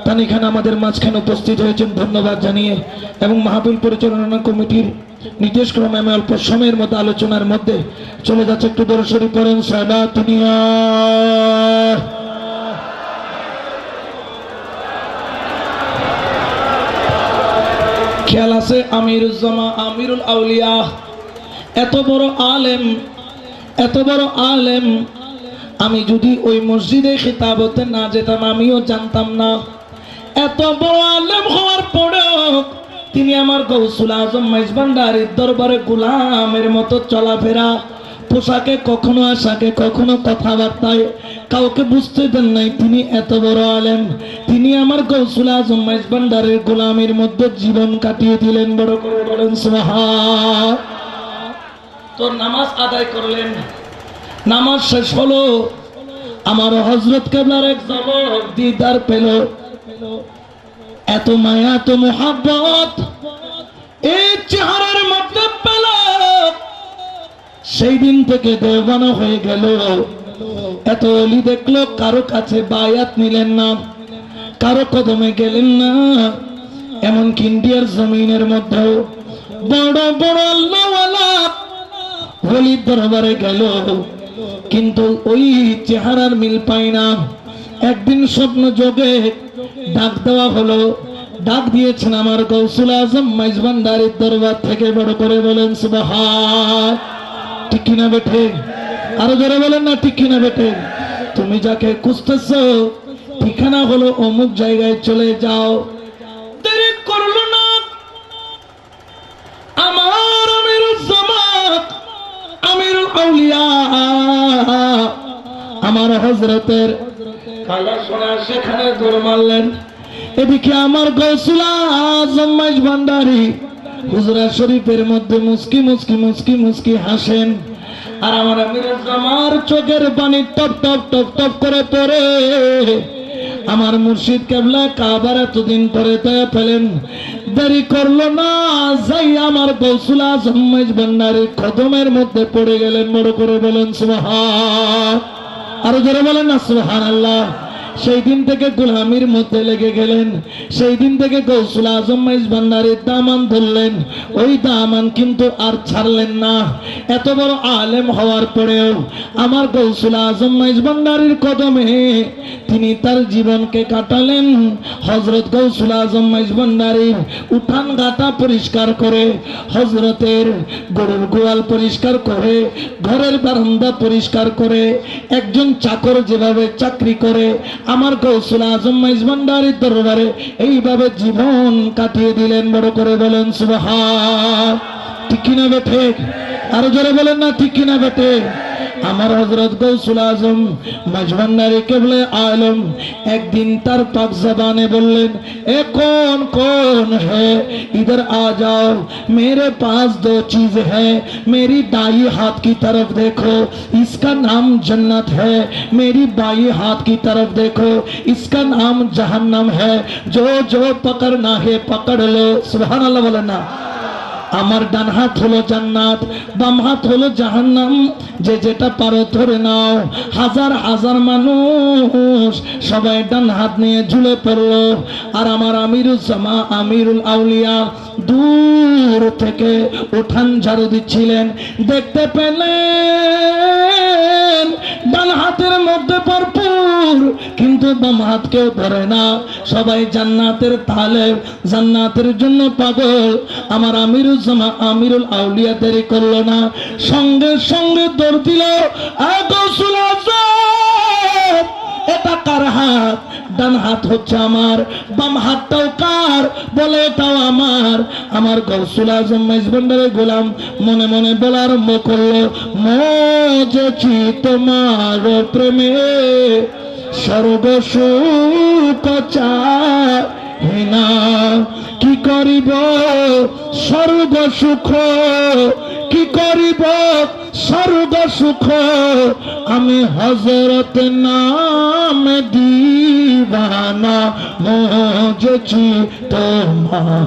তান এখানে আমাদের মাঝখানে উপস্থিত হয়েছেন, ধন্যবাদ জানিয়ে, এবং মাহফিল পরিচালনা কমিটির নির্দেশক্রমে আমি অল্প সময়ের মধ্যে আলোচনার মধ্যে চলে যাচ্ছে। একটু দরুদ শরীফ পড়েন। সাদাতুনিয়া খেয়াল আছে? আমিরুজ্জামা, আমিরুল আউলিয়া, এত বড় আলেম, এত বড় আলেম, আমি যদি ওই মসজিদে খিতাবতে না যেতাম আমিও জানতাম না। এত বড় আলেম হওয়ার পরেও তিনি আমার গৌসুল আজম মজভান্ডারির দরবারে গোলামের মতো চলাফেরা, পোশাকে, কখনো আশাকে, কখনো কথাবার্তায় কাউকে বুঝতে দেন নাই তিনি এত বড় আলেম। তিনি আমার গৌসুল আজম মাইজভান্ডারের গোলামের মধ্যে জীবন কাটিয়ে দিলেন। বড় করে বলেন সুবহান। তো নামাজ আদায় করলেন, নামাজ শেষ হলো, আমার হযরত কেবলার এক ঝলক দিদার পেল। এত মায়া, এত মোহাব্বত এই চেহারার মধ্যে পেল। সেই দিন থেকে দেওয়ানা হয়ে গেল। এত অলি দেখলো, কারো কাছে বায়াত নিলেন না, কারো কদমে গেলেন না। এমনকি ইন্ডিয়ার জমিনের মধ্যে বড় বড় আল্লাহওয়ালা ওলির দরবারে গেল, কিন্তু ওই চেহারার মিল পায় না। একদিন স্বপ্ন যোগে ডাক দেওয়া হলো, ডাক দিয়েছেন আমার গৌসুল আজম মাইজভান্ডারির দরবার থেকে। বড় করে বলেন সুবহান। ঠিক কিনা বেঠে? আরো জোরে বলেন না ঠিক কিনা বেঠে? তুমি যাকে খুঁজতেছো ঠিকানা হলো অমুক জায়গায়, চলে যাও। দেরি করলো না আমার আমিরুল জামাত, আমিরুল আউলিয়া, আমার হযরতের কালা সোনা সেখানে দৌড় মারলেন। এদিকে আমার গৌসুল আজম মাইজভান্ডারী হুজরা শরীফের মধ্যে মুস্কি মুস্কি মুস্কি মুস্কি হাসেন। আর আমার আমিরুল জামার চোখের পানি টপ টপ টপ টপ করে পড়ে। আমার মুর্শিদ কেবলা কাবার এতদিন পরে দয়া পেলেন। দেরি করলো না, যাই আমার গৌসুল আজম মাইজভান্ডারীর কদমের মধ্যে পড়ে গেলেন। বড় করে বলেন সুবহান। আরো জোরে বলেন না সুবহানাল্লাহ। সেই দিন থেকে গোলামির মধ্যে লেগে গেলেন। সেই দিন থেকে গৌসুল আজম মাইজভান্ডারীর দামান ধরলেন। ওই দামান কিন্তু আর ছাড়লেন না। এত বড় আলেম হওয়ার পরেও আমার গৌসুল আজম মাইজভান্ডারীর কদমে তিনি তার জীবনকে কাটালেন। হযরত গৌসুল আজম মাইজভান্ডারীর উঠান গাটা পরিষ্কার করে, হযরতের গরুর গোয়াল পরিষ্কার করে, ঘরের বারান্দা পরিষ্কার করে, একজন চাকর যেভাবে চাকরি করে আমার গৌসুল আজম মাইজভান্ডারীর দরবারে এইভাবে জীবন কাটিয়ে দিলেন। বড় করে বলেন সুবহান। ঠিক কিনা বেঠে? আরো জোরে বলেন না ঠিক কিনা বেঠে? আমার হযরত গৌসুল আজম মাইজভান্ডারী কেবলে আলম একদিন তার পাক জবানে বললেন, এ कौन कौन है इधर आ जाओ, मेरे पास दो चीज है, मेरी दाई हाथ की तरफ देखो, इसका नाम जन्नत है, मेरी बाई हाथ की तरफ देखो, इसका नाम जहन्नम है, जो जो पकड़ना है पकड़ लो। सुभान अल्लाह बोले ना। আমার ডান হাত হলো জান্নাত, বাম হাত হলো জাহান্নাম, যে যেটা পারো ধরে নাও। হাজার হাজার মানুষ সবাই ডান হাত নিয়ে ঝুলে পড়লো। আর আমার আমিরুল জামা, আমিরুল আউলিয়া দূর থেকে উঠান ঝাড়ু দিচ্ছিলেন। দেখতে পেলেন ডান হাতের মধ্যে ভরপুর, কিন্তু বাম হাত কেউ ধরে না। সবাই জান্নাতের তালেব, জান্নাতের জন্য পাগল। আমার আমিরুল জামা, আমিরুল আউলিয়া দেরি করলো না, সঙ্গে সঙ্গে দৌড় দিল। গৌসুল আজম, এটা কার হাত? ডান হাত হচ্ছে আমার, বাম হাতটাও কার? বলে এটাও আমার। আমার গৌসুল আজম মাইজভান্ডারীর গোলাম মনে মনে বলা আরম্ভ করলো, মজেছি তোমার প্রেমে স্বর্গ সুখ চাই না, কি করিব স্বর্গ সুখ, কি করিব স্বর্গ সুখ, আমি হযরত নাম দিবানা, মজেছি তোমার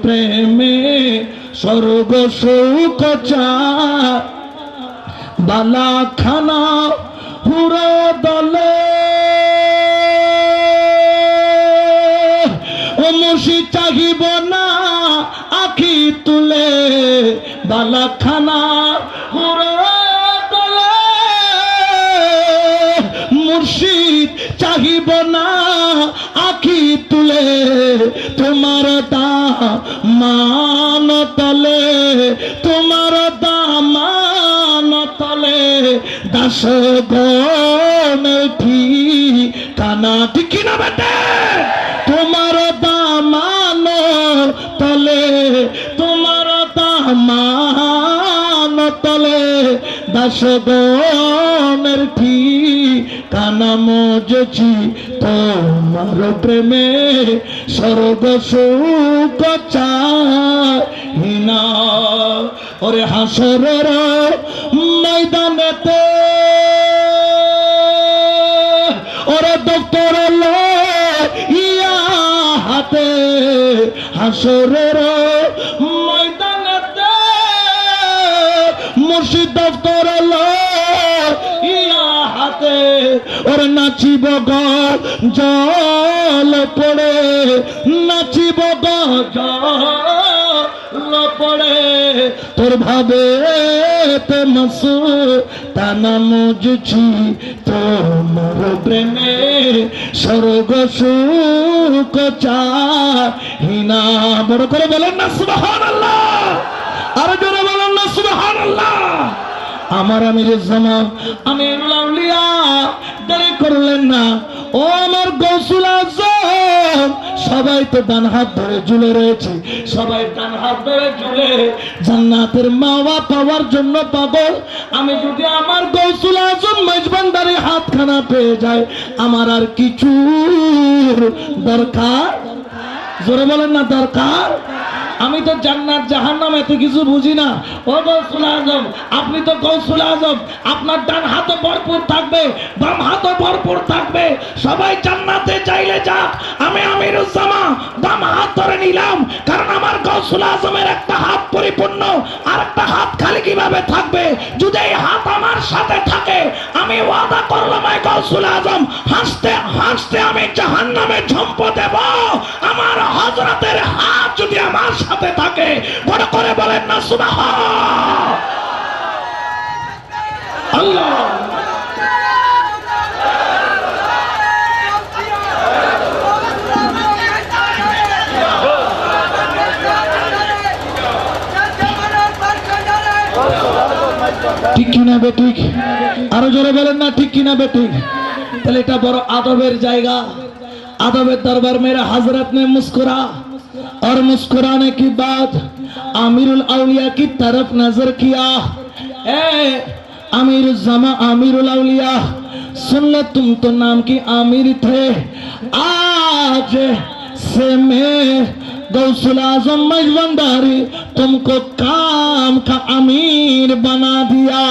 প্রেমে স্বর্গ সুখ চাই। বালা খানা হুরা দলে ও মুশি চাহিব না আখি তুলে, বালা খানা হুরা দলে মুর্শিদ চাহিব না আখি তুলে, তোমার দামান তলে, তোমার দামান তলে দাস গণ ঠিকানা। ঠিক কিনা বেটে? তোমার দামান তলে, তোমার দামান তলে হাসগমের ঠিকানা মজেছি তোমার প্রেমে স্বর্গ সুখ চাই না। ওরে হাসরের ময়দানেতে ওরে দপ্তর ইয়া হাতে হাসরের ময়দানেতে মুর্শিদ দপ্তর ইয়া হাতে ওরে নাচিব জল পড়ে নাচিব জল পড়ে তোর ভাবে তে মাসু তানা মুজছি তোমার প্রেমে স্বর্গ সুখ চাহিনা। বড় করে বলেন না সুবহানাল্লাহ, আরো জোরে বলেন না সুবহানাল্লাহ। আমার আমিরুল জামান আমিরুল আউলিয়া দেরি করলেন না। ও আমার গৌসুল আজম, সবাই তো ডান হাত ধরে ঝুলে রয়েছে, সবাই ডান হাত ধরে ঝুলে জান্নাতের মাওয়া পাওয়ার জন্য পাগল। আমি যদি আমার গৌসুল আজম মেজবানদারি হাতখানা পেয়ে যায়, আমার আর কিছু দরকার, জোরে বলেন না দরকার। আমি তো জান্নাত জাহান্নাম এত কিছু বুঝি না। ও গৌসুল আজম, আপনি তো গৌসুল আজম, আপনার ডান হাতও ভরপুর থাকবে, বাম হাতও ভরপুর থাকবে। সবাই জান্নাতে চাইলে যাক, আমি আমিরুজ্জামান বাম হাত ধরে নিলাম, কারণ আমার গৌসুল আজমের একটা হাত পরিপূর্ণ আর একটা হাত খালি কিভাবে থাকবে? যদি এই হাত আমার সাথে থাকে, আমি ওয়াদা করলাম এই গৌসুল আজম হাসতে হাসতে আমি জাহান্নামে ঝম্প দেব। আমার হযরতের হাত যদি আমার সাথে থাকে, বড় করে বলেন না সুবহানাল্লাহ। ঠিক কিনা বেঠিক? আরো জোরে বলেন না ঠিক কিনা বেঠিক? তাহলে এটা বড় আদবের জায়গা, আদবের दरबार मेरा हजरत ने मुस्कुरा और मुस्कुराने की बाद आमिरुल औलिया की तरफ नजर किया। ए आमिरुज्जामान आमिरुल औलिया, सुन लो, तुम तो नाम की आमिर थे, आज से मैं गौसुल आजम मजबंदारी तुमको काम का अमीर बना दिया।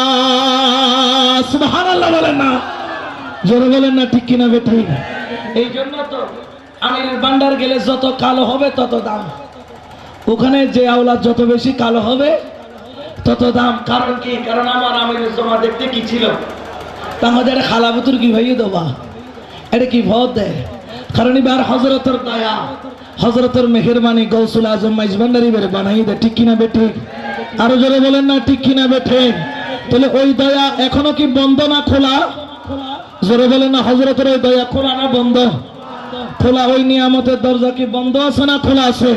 सुबहानाल्लाह बोलें ना, जोरे बोलें ना, ठीक किना बेठिक? এই জন্য তো আমিরের ভান্ডার গেলে যত কালো হবে তত দাম, ওখানে যে আওলাদ যত বেশি কালো হবে তত দাম। কারণ কি? কারণ আমার আমিরের জমা দেখতে কি ছিল, তাহলে খালাবুতুর কি ভাইয়ে দেবা, এটা কি ভোট দেয়? কারণ এবার হযরতের দয়া, হযরতের মেহেরবানি গৌসুল আজম মাইজভান্ডারি বের বানাই দেয়। ঠিক কিনা বেঠিক? আরো জোরে বলেন না ঠিক কিনা বেঠিক? তাহলে ওই দয়া এখনো কি বন্ধ না খোলা? জোরে বলেন না, হযরতের ওই দয়া খোলা না বন্ধ? খোলা। ওই নিয়ামতের দরজা কি বন্ধ আছে না খোলা আছে?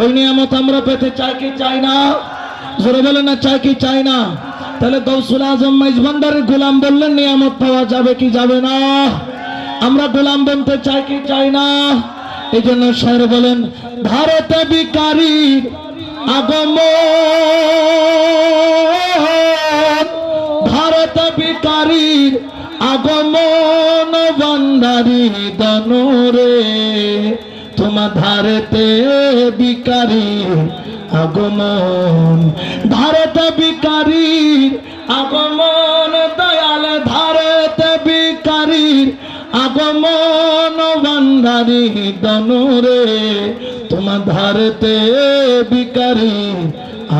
ওই নিয়ামত আমরা পেতে চাই কি চাই না? জোরে বলেন না, চাই কি চাই না? তাহলে গৌসুল আজম মাইজভান্ডারের গোলাম বললেন নিয়ামত পাওয়া যাবে কি যাবে না? আমরা গোলাম বনতে চাই কি চাই না? এই জন্য শায়ের বলেন, ভারতে ভিখারির আগমন, ভারতে ভিখারির আগমন ভান্ডারি দনরে, তোমার ধারেতে ভিখারির আগমন, ধারেতে ভিখারির আগমন, দয়াল ধারেতে ভিখারির আগমন ভান্ডারি দনরে, তোমার ধারেতে ভিখারির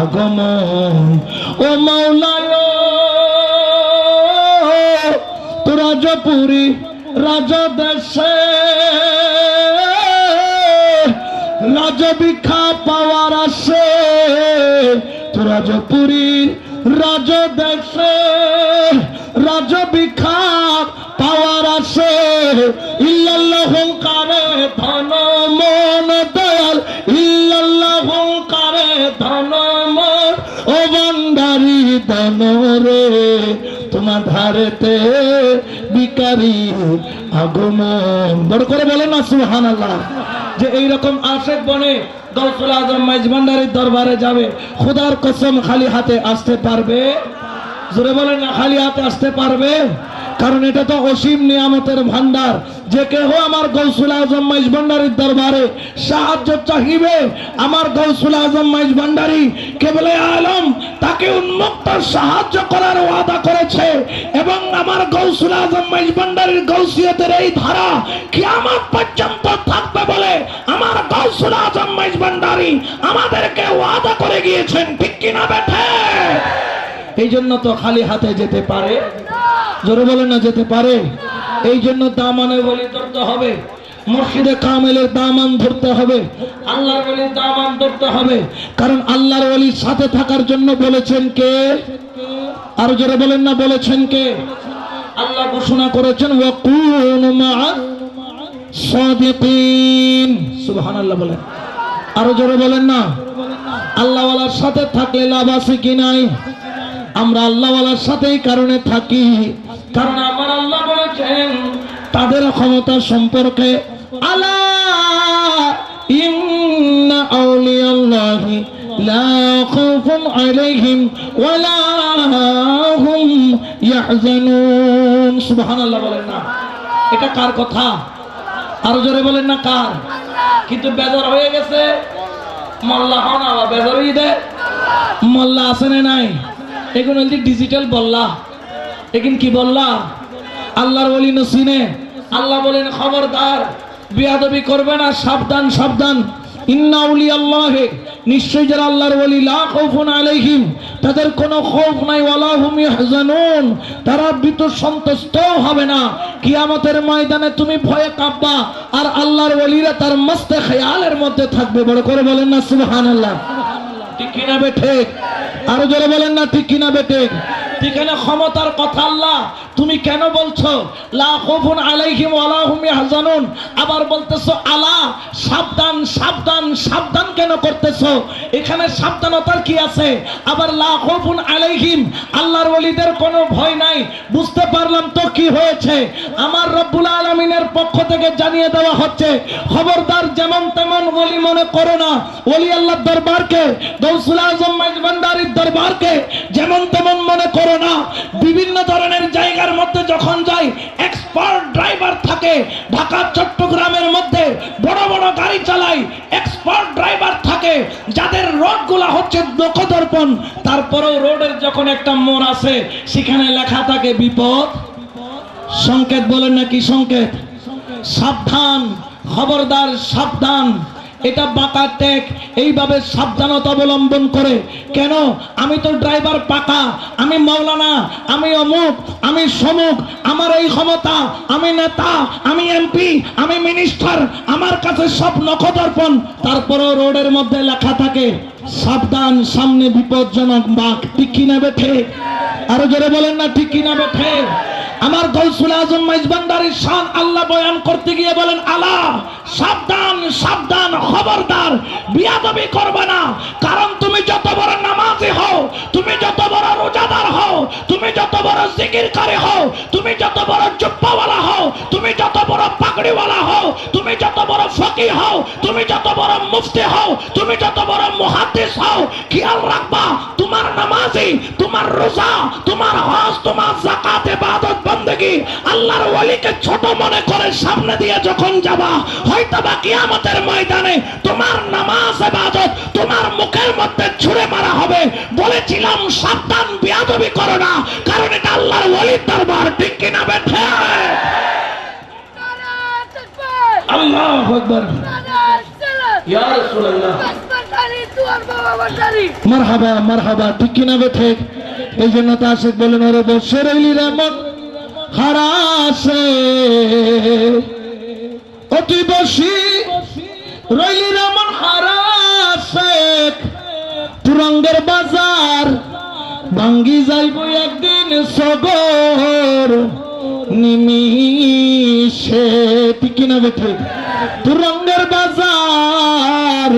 আগমন। ও মাওলায় রাজপুরী রাজদেশে রাজভিক্ষা পাওয়ার আসে, তো রাজপুরীর রাজদেশে রাজভিক্ষা পাওয়ার আসে। ইল্লাল্লাহু কারে ধন মন দয়াল, ইল্লাল্লাহু কারে ধন মন, ও ভান্ডারি দনরে, তোমার ধারেতে ভিখারি আগমন। বড় করে বলেন না সুবহানাল্লাহ। যে এইরকম আশেক বনে গৌসুল আজম মাইজভান্ডারির দরবারে যাবে, খোদার কসম খালি হাতে আসতে পারবে? জোরে বলেন না খালি হাতে আসতে পারবে? কারণ এটা তো অসীম নিয়ামতের ভান্ডার। যে কেহ আমার গৌসুল আজম মাইজ ভান্ডারীর দরবারে সাহায্য চাহিবে, আমার গৌসুল আজম মাইজ ভান্ডারী কেবলে আলম তাকে উন্মুক্ত সাহায্য করার ওয়াদা করেছে। এবং আমার গৌসুল আজম মাইজ ভান্ডারীর গৌসিয়তের এই ধারা কিয়ামত পর্যন্ত থাকবে বলে আমার গৌসুল আজম মাইজ ভান্ডারী আমাদেরকে ওয়াদা করে গিয়েছেন, ঠিক কিনা বেঠে? এই জন্য তো খালি হাতে যেতে পারে, জোরে বলেন না যেতে পারে। এই জন্য দামানের ওলি ধরতে হবে, মুর্শিদে কামেলের দামান ধরতে হবে, আল্লাহর ওলির দামান ধরতে হবে। কারণ আল্লাহর ওলির সাথে থাকার জন্য বলেছেন কে? আর জোরে বলেন না বলেছেন কে? আল্লাহ ঘোষণা করেছেন ওয়াকুনু মা'আস সাদিকিন। সুবহানাল্লাহ বলেন, আরো জোরে বলেন না। আল্লাহ ওয়ালার সাথে থাকলে লাভ আছে কি নাই? আমরা আল্লাহ ওয়ালার সাথেই কারণে থাকি, কারণ আমার আল্লাহ বলেছেন তাদের ক্ষমতা সম্পর্কে, আলা ইন্না আউলিয়াল্লাহি লা খাউফুন আলাইহিম ওয়ালা হুম ইয়াহজানুন। সুবহানাল্লাহ বলেন না। এটা কার কথা? আরো জোরে বলেন না কার? কিন্তু বেজার হয়ে গেছে মোল্লা হন, আবার বেজার হয়ে দে মোল্লা আছে না নাই? এখন ডিজিটাল বললা, এখন কি বললা? আল্লাহর ওলি নসিনে আল্লাহ বলেন খবরদার বিয়াদবি করবে না, সাবধান সাবধান। ইন্না আউলিয়াল্লাহি, নিশ্চয় যারা আল্লাহর ওলি, লা খাউফুন আলাইহিম, তাদের কোনো খৌফ নাই, ওয়ালা হুম ইয়াহজানুন, তারা ভীত সন্ত্রস্ত হবে না। কিয়ামতের ময়দানে তুমি ভয়ে কাঁপবা, আর আল্লাহর ওলিরা তার মস্তে খেয়ালের মধ্যে থাকবে। বড় করে বলেন না সুবহানাল্লাহ, ঠিক কিনা বেঠে? আরো জোরে বলেন না ঠিক কিনা বেঠে? ঠিকানা ক্ষমতার কথা আল্লাহ তুমি কেন বলছো লা খাউফুন আলাইহিম ওয়ালা হুম ইয়াহজানুন, আবার বলতেছো আলা সাবধান সাবধান সাবধান কেন করতেছো? এখানে সাবধানতার কি আছে? আবার লা খাউফুন আলাইহিম, আল্লাহর ওলিদের কোনো ভয় নাই। বুঝতে পারলাম তো কি হয়েছে? আমার রব্বুল আলামিনের পক্ষ থেকে জানিয়ে দেওয়া হচ্ছে খবরদার যেমন তেমন ওলি মনে করো না। ওলি আল্লাহর দরবারকে, গৌসুল আজম মাইজ ভান্ডারীর দরবারকে যেমন তেমন মনে করো না। বিভিন্ন ধরনের জায়গার মধ্যে যখন যাই এক্সপার্ট ড্রাইভার থাকে, ঢাকা চট্টগ্রামের মধ্যে বড় বড় গাড়ি চালাই এক্সপার্ট ড্রাইভার থাকে, যাদের রোডগুলা হচ্ছে দর্পণ। তারপরেও রোডের যখন একটা মোড় আছে সেখানে লেখা থাকে বিপদ সংকেত। বলেন না কি সংকেত? সাবধান, খবরদার সাবধান। এটা বাঁকা টেক, এইভাবে সাবধানতা অবলম্বন করে। কেন? আমি তো ড্রাইভার পাকা, আমি মাওলানা, আমি অমুক, আমি সমুক, আমার এই ক্ষমতা, আমি নেতা, আমি এমপি, আমি মিনিস্টার, আমার কাছে সব নখদর্পণ। তারপরেও রোডের মধ্যে লেখা থাকে সাবধান, সামনে বিপজ্জনক বাঘ। ঠিক কিনা বেঠে? আরো জোরে বলেন না ঠিক কিনা বেঠে? আমার গৌসুল আজম মাইজ ভান্ডারীর শান আল্লাহ বয়ান করতে গিয়ে বলেন আলা সাবধান সাবধান, খবরদার বিয়াদবি করবে না। কারণ তুমি যত বড় নামাজি হও, তুমি যত বড় রোজাদার হও, তুমি যত বড় জিকিরকারী হও, তুমি যত বড় জুব্বাওয়ালা হও, তুমি যত বড় পাগড়িওয়ালা হও, তুমি যত বড় ফকিহ হও, তুমি যত বড় মুফতি হও, তুমি যত বড় মুহাদ্দিস হও, খেয়াল রাখবা তোমার নামাজি, তোমার রোজা, তোমার হজ, তোমার যাকাত, ইবাদত, বন্দেগী আল্লাহর ওলিকে ছোট মনে করে সামনে দিয়ে যখন যাবা, হয়তোবা কিয়ামতের ময়দানে তোমার নামাজ ইবাদত তোমার মুখের মধ্যে ছুঁড়ে মারা হবে। বলেছিলাম সাবধান, বিয়াদবি করো না, কারণ এটা আল্লাহর ওলির দরবার। ঠিক কিনা বেঠে? আল্লাহু আকবার, ইয়া রাসূলুল্লাহ, মারহাবা মারহাবা। ঠিক কিনা বেঠে? এই জন্য তো আশিক বলেন ওরে বসে রইলি রে মন হারাসে, অতি বসি রইলি রে মন হারাসে, তুরঙ্গের বাজার ভাঙ্গি যাইব একদিন সগর নিমিষে। ঠিক কিনা বেঠে? তুরঙ্গের বাজার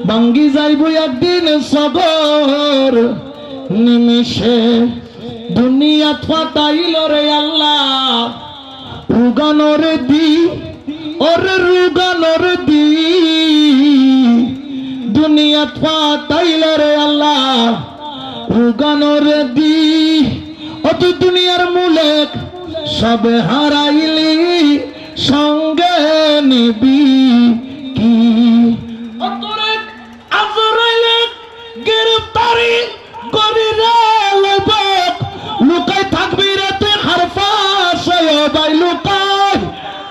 ভাঙ্গি যাইব একদিন সগর নিমিষে। দুনিয়া ফাটাইল রে আল্লাহ রুগানোর দি, ওরে রুগানোর দি, দুনিয়া ফাটাইল রে আল্লাহ উগানোর দি অত দুনিয়ার মুলেক সবে হারাইলি সঙ্গে নিবি কি অতরে আজরাইলে গ্রেফতারি করিরে লবক লুকাই থাকবি রে তুই হারফা সবাই লুকাই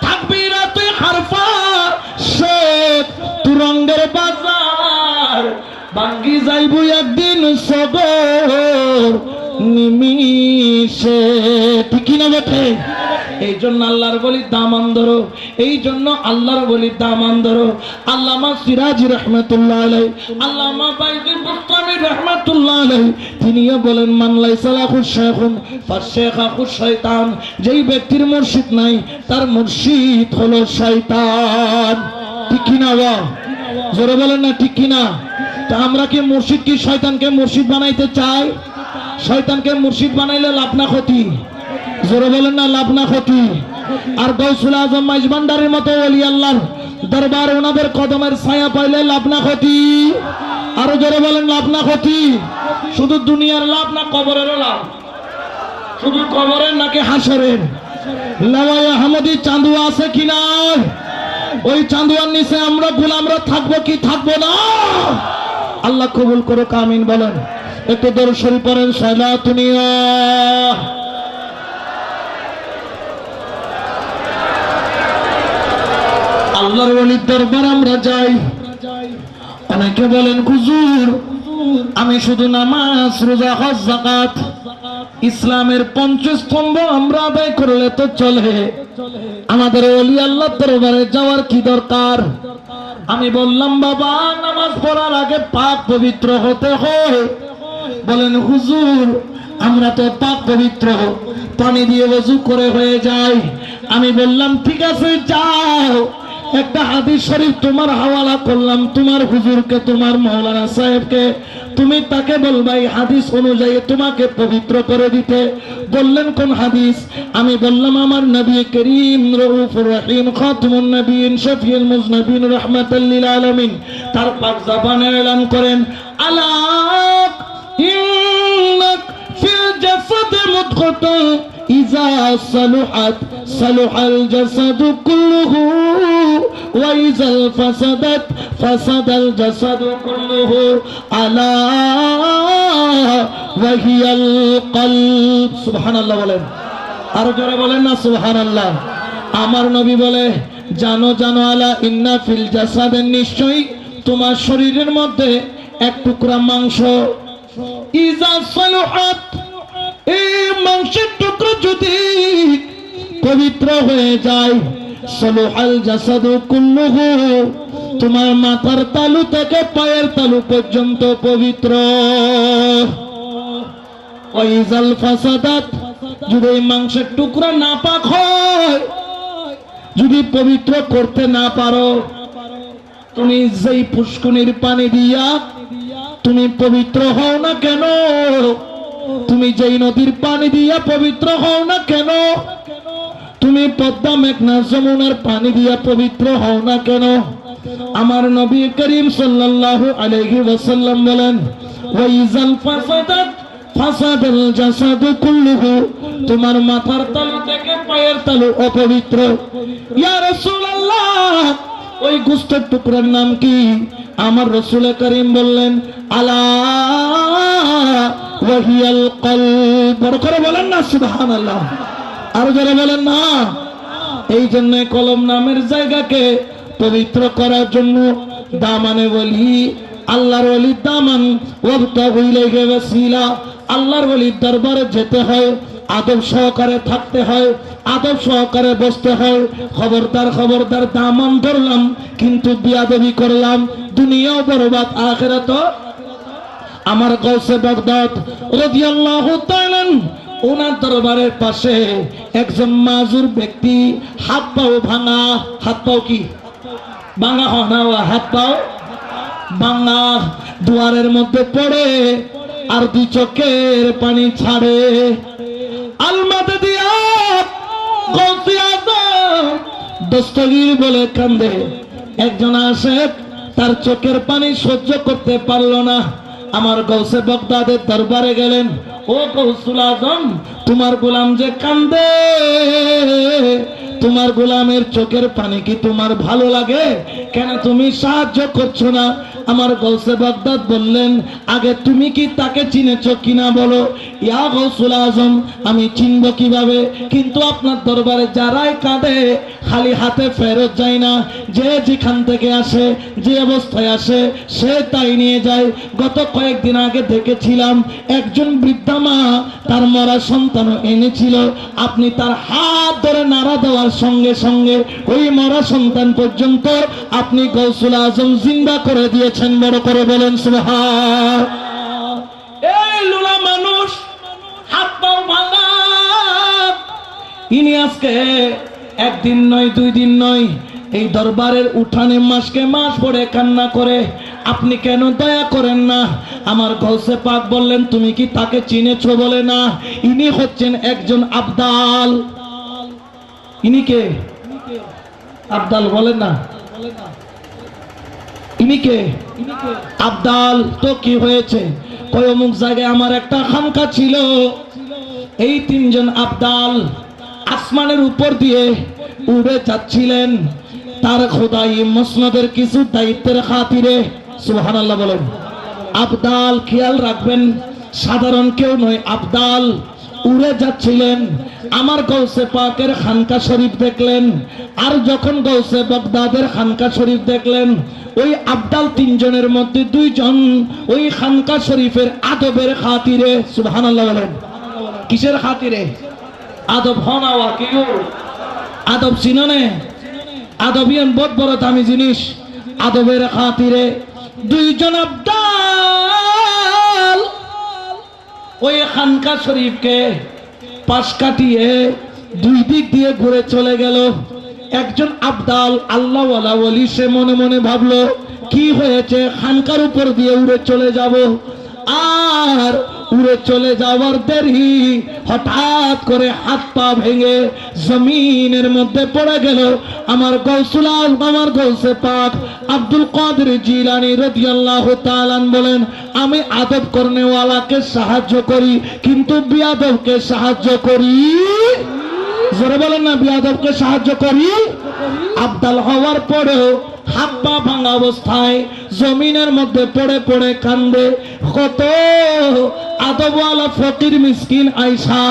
থাকবি রে তুই হারফা শেখ তুরঙ্গের বাজার ভাঙ্গি যাইব একদিন সগর নিমিষে ঠিক না বটে এই জন্য আল্লাহর বলি দামান ধরো এই জন্য আল্লাহর বলি দামান ধরো আল্লামা সিরাজি রহমাতুল্লাহ আলাইহি আল্লামা বাইজিদ বুস্তামি রহমাতুল্লাহ আলাইহি তিনিও বলেন মান লাইসা লাহু শাইখুন ফাশাইখু শয়তান যেই ব্যক্তির মুর্শিদ নাই তার মুর্শিদ হলো শয়তান ঠিক কি না বাবা জোরে বলেন না ঠিক কি না তা আমরা কি মুর্শিদ কি শয়তানকে মুর্শিদ বানাইতে চাই শয়তানকে মুর্শিদ বানাইলে লাভ না ক্ষতি জোরে বলেন না লাভ না ক্ষতি আর গৌসুল আজম মাইজ ভান্ডারীর মতো ওলি আল্লাহর দরবার ওনাদের কদমের ছায়া পাইলে লাভ না ক্ষতি আরো জোরে বলেন লাভ না ক্ষতি শুধু দুনিয়ার লাভ না কবরেরও লাভ শুধু কবরের নাকি হাসরের লাওয়াই আহমদি চাঁদুয়া আছে কিনা ওই চাঁদুয়ার নিচে আমরা গোলামরা থাকবো কি থাকবো না আল্লাহ কবুল করো আমিন বলেন একটু দরুদ শরীফ পড়েন সালাতুনিয়া আল্লাহর ওলির দরবার আমরা যাই অনেকে বলেন হুজুর আমি শুধু নামাজ রোজা হজ যাকাত ইসলামের পঞ্চস্তম্ভ আমরা আদায় করলে তো চলে আমাদের ওলি আল্লাহর দরবারে যাওয়ার কি দরকার আমি বললাম বাবা নামাজ পড়ার আগে পাক পবিত্র হতে হয় বলেন হুজুর আমরা তো পাক পবিত্র পানি দিয়ে ওযু করে হয়ে যায় আমি বললাম ঠিক আছে যাও একটা হাদিস শরীফ তোমার হাওয়ালা করলাম তোমার হুজুরকে তোমার মাওলানা সাহেবকে তুমি তাকে বলবা এই হাদিস অনুযায়ী তোমাকে পবিত্র করে দিতে বললেন কোন হাদিস আমি বললাম আমার নবী করিম রউফুর রহিম খাতামুন নবিয়্যিন শফিউল মুজনবিন রাহমাতাল লিল আলামিন তার পাক জবানে এলান করেন আলা ইন্নাক ফিল জাসাদ মুদগাতান ইযা সালুহাত সালুহাল জাসাদু কুল্লুহু ওয়া ইযাল ফাসাদাত ফাসাদাল জাসাদু কুল্লুহু আলা ওয়া হিয়াল কলব সুবহানাল্লাহ বলেন আর জোরে বলেন না সুবহানাল্লাহ আমার নবী বলে জানো জানো আলা ইন্না ফিল জাসাদের নিশ্চয়ই তোমার শরীরের মধ্যে এক টুকরা মাংস ইযা সালুহাত এই মাংসের টুকরো যদি পবিত্র হয়ে যায় সালুহাল জাসাদু কুল্লুহু তোমার মাথার তালু থেকে পায়ের তালু পর্যন্ত পবিত্র ওয়াইজাল ফাসাদাত যদি এই মাংসের টুকরা নাপাক হয় যদি পবিত্র করতে না পারো তুমি যেই পুষ্করিণীর পানি দিয়া তুমি পবিত্র হও না কেন তুমি যেই নদীর পানি দিয়া পবিত্র হও না কেন তুমি পদ্মা মেঘনা যমুনার পানি দিয়া পবিত্র হও না কেন আমার নবী করিম সাল্লাল্লাহু আলাইহি ওয়াসাল্লাম বলেন ওয়াইজাল ফাসাদাত ফাসাদাল জাসাদু কুল্লুহু তোমার মাথার তালু থেকে পায়ের তালু অপবিত্র ইয়া রাসূলুল্লাহ ওই গোশতের টুকরার নাম কি আমার রাসূল করিম বললেন আলা ওয়া হিয়াল কলব বড় করে বলেন না সুবহানাল্লাহ আর যারা বলেন না এই জন্য কলম নামের জায়গাকে পবিত্র করার জন্য দামানে বলি আল্লাহর ওলির দামান ওয়াবতাগু ইলাইহি ওয়াসিলা আল্লাহর ওলির দরবারে যেতে হয় আদব সহকারে থাকতে হয় আদব সহকারে বসতে হয় খবরদার খবরদার দামান ধরলাম কিন্তু বিয়াদবি করলাম দুনিয়াও বরবাদ আখিরাতও আমার গাউসে বাগদাদ রাদিয়াল্লাহু তাআলা ওনার দরবারের পাশে একজন মাজুর ব্যক্তি হাত পাও ভাঙা হাত পাও কি ভাঙা হনা হাত পাও ভাঙা দুয়ারের মধ্যে পড়ে আর দুই চোখের পানি ছাড়ে আলমাতে দিয়া গাউসে আজম দস্তগীর বলে কান্দে একজন আসে তার চোখের পানি সহ্য করতে পারলো না আমার গৌসে বগদাদের দরবারে গেলেন। ও গৌসুল আজম, তোমার গোলাম যে কান্দে, তোমার গোলামের চোখের পানি কি তোমার ভালো লাগে? কেন তুমি সাহায্য করছো না? আমার গৌসে বাগদাদ বললেন, আগে তুমি কি তাকে চিনেছো কিনা বলো। ইয়া গৌসুল আজম, আমি চিনব কিভাবে? কিন্তু আপনার দরবারে যারাই কাঁদে খালি হাতে ফেরত যায় না, যে যেখান থেকে আসে, যে অবস্থায় আসে, সে তাই নিয়ে যায়। গত কয়েকদিন আগে দেখেছিলাম একজন বৃদ্ধা মা তার মরা সন্তান এনেছিল, আপনি তার হাত ধরে নাড়া দেওয়ার সঙ্গে সঙ্গে ওই মরা সন্তান পর্যন্ত আপনি গৌসুল আজম জিন্দা করে দিয়েছেন। বড় করে বলেন সুবহান। এই লুলা মানুষ, হাত পা ভাঙা, ইনি আজকে একদিন নয়, 2 দিন নয়, এই দরবারের উঠানে মাসকে মাস পড়ে কান্না করে। আপনি কেন দয়া করেন না? আমার গৌসে পাক বললেন, তুমি কি তাকে চিনেছো? বলে না। ইনি হচ্ছেন একজন আবদাল। ইনি কে? আবদাল বলেন না। ইনি কে? আবদাল। তো কি হয়েছে? কয় অমুক জায়গায় আমার একটা খানকা ছিল। এই 3 জন আবদাল আসমানের উপর দিয়ে উড়ে যাচ্ছিলেন তার খোদাই মসনদের কিছু দায়িত্বের খাতিরে। সুবহানাল্লাহ বলেন। আবদাল, খেয়াল রাখবেন, সাধারণ কেউ নয়, আবদাল উড়ে যাচ্ছিলেন। আমার গৌসে পাকের খানকা শরীফ দেখলেন, আর যখন গৌসে বাগদাদের খানকা শরীফ দেখলেন, ওই আবদাল 3 জনের মধ্যে 2 জন ওই খানকা শরীফের আদবের খাতিরে। সুবহানাল্লাহ বলেন। কিসের খাতিরে? আদব হনাওয়া কি গো? আদব চিননে? আদবিয়ান বহুত বড় দামি জিনিস। আদবের খাতিরে 2 জন আবদাল ওই খানকা শরীফকে পাশ কাটিয়ে 2 দিক দিয়ে ঘুরে চলে গেল। একজন আবদাল আল্লাহওয়ালা ওলি, সে মনে মনে ভাবলো, কি হয়েছে, খানকার উপর দিয়ে উড়ে চলে যাব। আর উড়ে চলে যাওয়ার দেরি, হঠাৎ করে হাত পা ভেঙে জমিনের মধ্যে পড়ে গেল। আমার গৌসুল আজম, আমার গৌসে পাক আব্দুল কাদের জিলানী রাদিয়াল্লাহু তাআলা বলেন, আমি আদব করনেওয়ালাকে সাহায্য করি, কিন্তু বিয়াদবকে সাহায্য করি। জোরে বলেন না, বিয়াদবকে সাহায্য করি। আবদাল হওয়ার পরেও হাত পা ভাঙা অবস্থায় জমিনের মধ্যে পড়ে পড়ে কান্দে। কত আদবওয়ালা ফকির মিসকিন আয়সা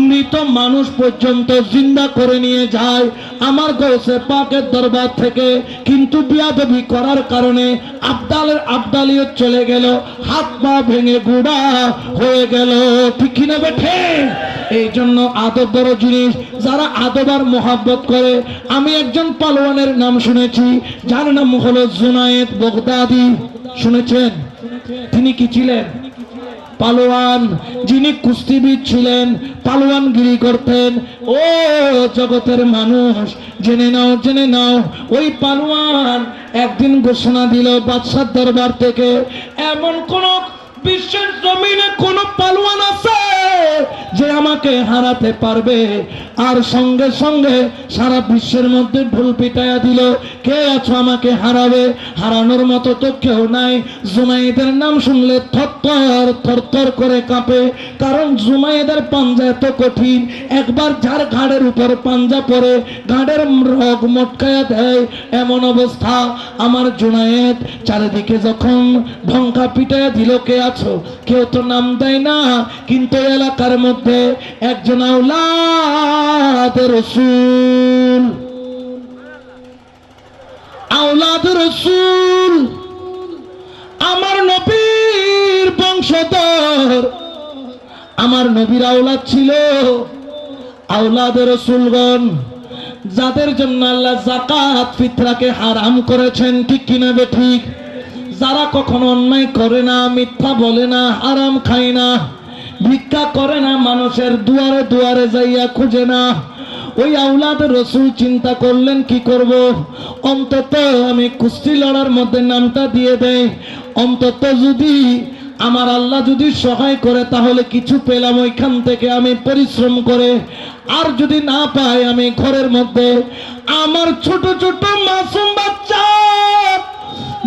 মৃত মানুষ পর্যন্ত জিন্দা করে নিয়ে যায় আমার গৌসে পাকের দরবার থেকে, কিন্তু বিয়াদবি করার কারণে আবদালের আবদালিয়ত চলে গেল, হাত পা ভেঙে গুড়া হয়ে গেল। ঠিক কিনা বেঠে? এই জন্য আদব বড় জিনিস। যারা আদব আর মোহাব্বত করে, আমি একজন পালোয়ানের নাম শুনেছি, যার নাম হলো জুনায়েদ বগদাদি। শুনেছেন? তিনি কি ছিলেন? পালোয়ান, যিনি কুস্তিবিদ ছিলেন, পালোয়ানগিরি করতেন। ও জগতের মানুষ, জেনে নাও, জেনে নাও, ওই পালোয়ান একদিন ঘোষণা দিল বাদশার দরবার থেকে, এমন কোন বিশ্বের জমিনে কোন পালোয়ান আছে যে আমাকে হারাতে পারবে? আর সঙ্গে সঙ্গে সারা বিশ্বের মধ্যে ঢোল পিটাইয়া দিল, কে আছো আমাকে হারাবে? হারানোর মতো তো কেউ নাই। জুনায়েদের নাম শুনলে থরথর থরথর করে কাঁপে, কারণ জুনায়েদের পাঞ্জা এত কঠিন, একবার যার ঘাড়ের উপর পাঞ্জা পড়ে ঘাড়ের রগ মটকায়া দেয়, এমন অবস্থা। আমার জুনায়েদ চারিদিকে যখন ঢঙ্কা পিটাইয়া দিল, কে আছো? কেউ তো নাম দেয় না, কিন্তু এলাকার মধ্যে একজন আওলাদ রাসূল, আওলাদ রাসূল, আমার নবীর বংশধর, আমার নবীর আওলাদ ছিল। আওলাদ রাসূলগণ যাদের জন্য আল্লাহ যাকাত ফিতরাকে হারাম করেছেন। ঠিক কিনা বে ঠিক? যারা কখনো অন্যায় করে না, মিথ্যা বলে না, হারাম খায় না, ভিক্ষা করে না, মানুষের দুয়ারে দুয়ারে যাইয়া খুঁজে না, ওই আওলাদ রাসূল চিন্তা করলেন, কি করব, অন্তত আমি কুস্তি লড়ার মধ্যে নামটা দিয়ে দেয়, অন্তত যদি আমার আল্লাহ যদি সহায় করে তাহলে কিছু পেলাম ওইখান থেকে আমি পরিশ্রম করে। আর যদি না পাই, আমি ঘরের মধ্যে আমার ছোট ছোট মাসুম বাচ্চা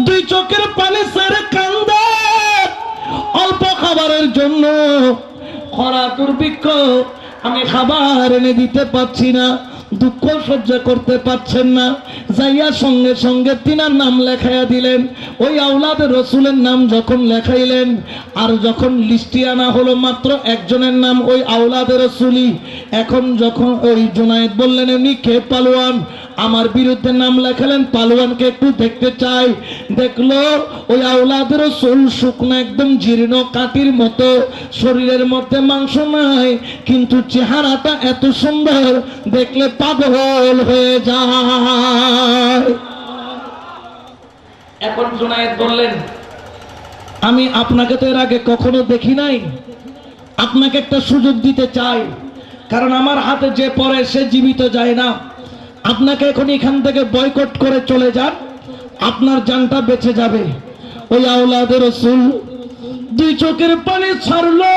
2 চোখের পানি ছেড়ে কান্দে, জন্য খরা দুর্ভিক্ষ, আমি খাবার এনে দিতে পারছি না, দুঃখ সহ্য করতে পারছেন না, যাইয়া সঙ্গে সঙ্গে তিনার নাম লেখাইয়া দিলেন। ওই আওলাদ রসুলের নাম যখন লেখাইলেন, আর যখন লিস্টি আনা হলো মাত্র একজনের নাম ওই আওলাদ রসুলি। এখন যখন ওই জুনায়েদ বললেন উনি কে পালোয়ান, আমার বিরুদ্ধে নাম লেখালেন, পালোয়ানকে একটু দেখতে চাই। দেখলো ওই আওলাদ রসুল শুকনো একদম জীর্ণ কাঠির মতো, শরীরের মধ্যে মাংস নাই, কিন্তু চেহারাটা এত সুন্দর দেখলে পাগল হয়ে যায়। এখন জুনায়েদ বললেন আমি আপনাকে তো এর আগে কখনো দেখি নাই, আপনাকে একটা সুযোগ দিতে চাই, কারণ আমার হাতে যে পড়ে সে জীবিত যায় না। আপনাকে এখন এখান থেকে বয়কট করে চলে যান, আপনার জানটা বেঁচে যাবে। ওই আওলাদে রসুল দুই চোখের পানি ছাড়লো,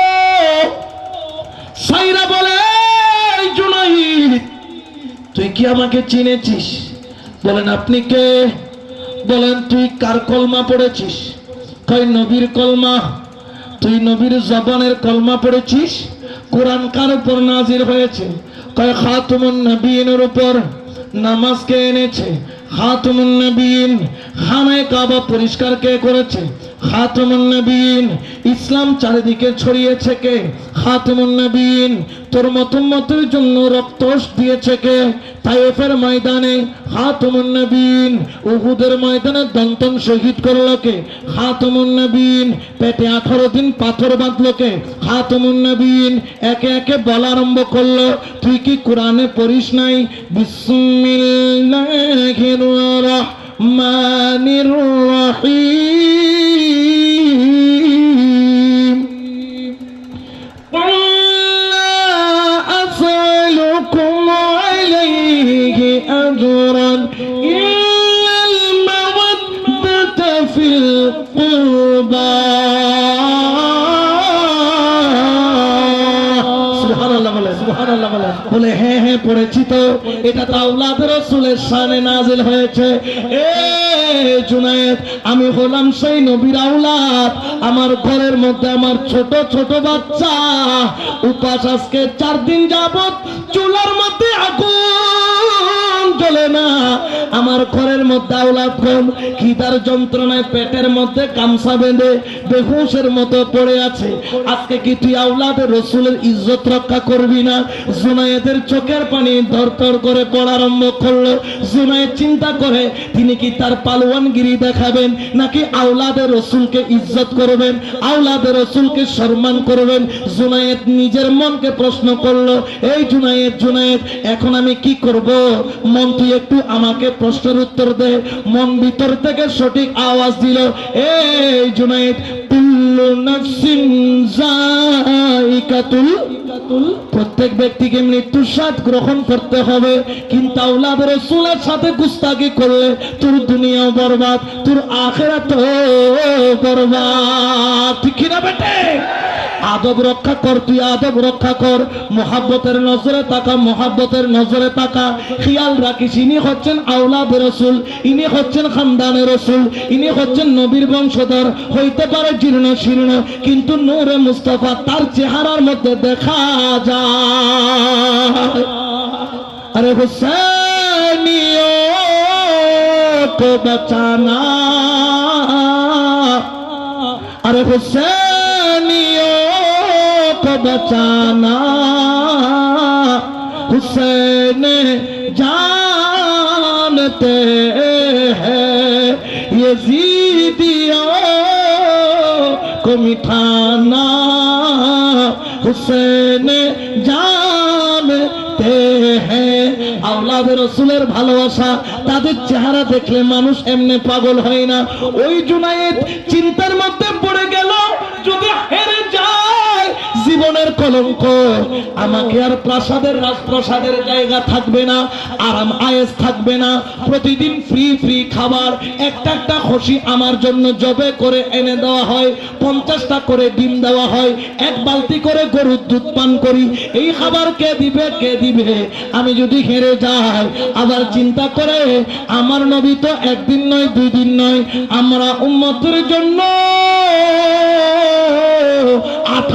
সাইরা বলে এই জুনাইদ তুই কি আমাকে চিনেছিস? বলেন আপনি কে? বলেন তুই কার কলমা পড়েছিস? কয় নবীর কলমা। তুই নবীর জবানের কলমা পড়েছিস? কোরআন কার উপর নাজির হয়েছে? কয় খাতুমুন নবীনের উপর। নামাজ কে এনেছে? খাতুমুন নবীন। খানায়ে কাবা পরিষ্কার কে করেছে? খাতুমুন নবীন। ইসলাম চারিদিকে ছড়িয়েছে কে? খাতুমুন নবীন। তোর মতের জন্য রক্ত দিয়েছে কে? তায়েফের ময়দানে খাতুমুন নবীন। উহুদের ময়দানে দন্তন শহীদ করলো কে? খাতুমুন নবীন। পেটে 18 দিন পাথর বাঁধলো কে? খাতুমুন নবীন। একে একে বলা আরম্ভ করলো, তুই কি কোরআনে পড়িস নাই? বিসমিল্লাহির রহমানির রহিম। বলে হ্যাঁ হ্যাঁ পড়েছি তো, এটা তো আওলাদ রাসূলের শানে নাজিল হয়েছে। এ জুনায়েদ আমি হলাম সেই নবীর আওলাদ, আমার ঘরের মধ্যে আমার ছোট ছোট বাচ্চা উপাস আজকে 4 দিন যাবত, চুলার মধ্যে আগুন জ্বলে না, আমার ঘরের মধ্যে আওলাদগণ খিদার যন্ত্রণায় পেটের মধ্যে গামছা বেঁধে বেহুশের মতো পড়ে আছে। আজকে কি তুই আওলাদের রসুলের ইজ্জত রক্ষা করবি না? জুনায়েদের চোখের পানি ধরতর করে পড়া আরম্ভ করলো। জুনায়েদ চিন্তা করে তিনি কি তার পালোয়ানগিরি দেখাবেন, নাকি আওলাদের রসুলকে ইজ্জত করবেন, আওলাদের রসুলকে সম্মান করবেন? জুনায়েদ নিজের মনকে প্রশ্ন করলো, এই জুনায়েদ এখন আমি কি করব? মন তুই একটু আমাকে প্রশ্নের উত্তর দে। মন ভিতর থেকে সঠিক আওয়াজ দিল, এই জুনায়েদ কুল্লু নাফসিন যায়িকাতুল, প্রত্যেক ব্যক্তিকে মৃত্যুর স্বাদ গ্রহণ করতে হবে, কিন্তু আওলাদ রাসূলের সাথে গুস্তাখি করলে তোর দুনিয়াও বরবাদ, তোর আখিরাতও বরবাদ। ঠিক কি না বেটে? আদব রক্ষা কর, তুই আদব রক্ষা কর। মোহাব্বতের নজরে তাকা, মোহাব্বতের নজরে তাকা। খেয়াল রাখিস ইনি হচ্ছেন আওলাদ রাসূল, ইনি হচ্ছেন খানদানের রাসূল, ইনি হচ্ছেন নবীর বংশধর। হইতে পারে জীর্ণ শীর্ণ, কিন্তু নূরে মুস্তাফা তার চেহারার মধ্যে দেখা যায়। আরে হুসैनियों को बचाना, अरे हुसैनियों को बचाना, हुसैन जानते हैं यजीदियों को मिटाना, हुसैन जानते हैं। আওলাদ রাসূলের ভালোবাসা, তাদের চেহারা দেখলে মানুষ এমনি পাগল হয় না। ওই জুনায়েদ চিন্তার মধ্যে পড়ে গেল, যদি হেরে যায় জীবনের কলঙ্ক, আমাকে আর প্রাসাদের রাজপ্রাসাদের জায়গা থাকবে না, আরাম আয়েশ থাকবে না, প্রতিদিন ফ্রি খাবার, একটা খুশি আমার জন্য জবে করে এনে দেওয়া হয়, 50টা করে ডিম দেওয়া হয়, 1 বালতি করে গরুর দুধ পান করি, এই খাবার কে দিবে? আমি যদি হেরে যাই, আবার চিন্তা করে আমার নবী তো 1 দিন নয় 2 দিন নয়, আমরা উম্মতের জন্য 8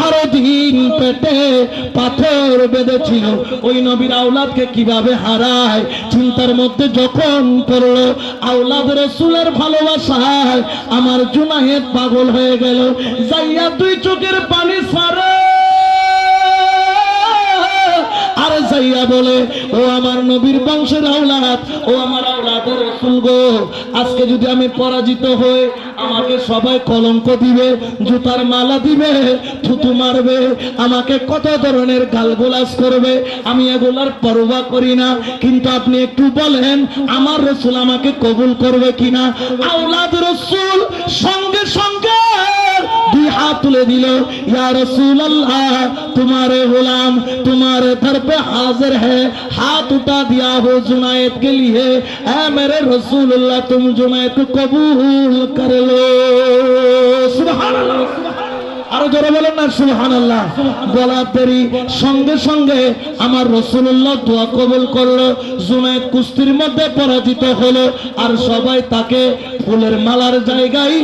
পেটে পাথর বেঁধেছিল, ওই নবীর আওলাদকে কিভাবে হারায় চিন্তার মধ্যে যখন পড়লো, আওলাদ রাসূলের ভালোবাসায় আমার জুনায়েদ পাগল হয়ে গেল। যাইয়া দুই চোখের পানি ছাড়ে আর যাইয়া বলে, ও আমার নবীর বংশের আওলাদ, ও আমার আওলাদের রাসূল গো, আজকে যদি আমি পরাজিত হই আমাকে সবাই কলঙ্ক দিবে, জুতার মালা দিবে, থুতু মারবে, আমাকে কত ধরনের গালগোলাজ করবে, আমি এগুলার পরোয়া করি না, কিন্তু আপনি একটু বলেন আমার রাসূল আমাকে কবুল করবে কিনা। আওলাদ রাসূল সঙ্গে সঙ্গে দুই হাত তুলে দিল, ইয়া রাসূলুল্লাহ तुम्हारे गुलाम तुम्हारे दर पे हाजिर है, हाथ उठा दिया हो जुनायद के लिए, ऐ मेरे रसूलुल्लाह तुम जुनायद को कबूल कर लो। सुभान अल्लाह, আরো জোরে বলেন না সুবহানাল্লাহ। বলার দেরি সঙ্গে সঙ্গে আমার রাসূলুল্লাহ দোয়া কবুল করলো, জুনায়েদ কুস্তির মধ্যে পরাজিত হলো, আর সবাই তাকে ফুলের মালার জায়গায়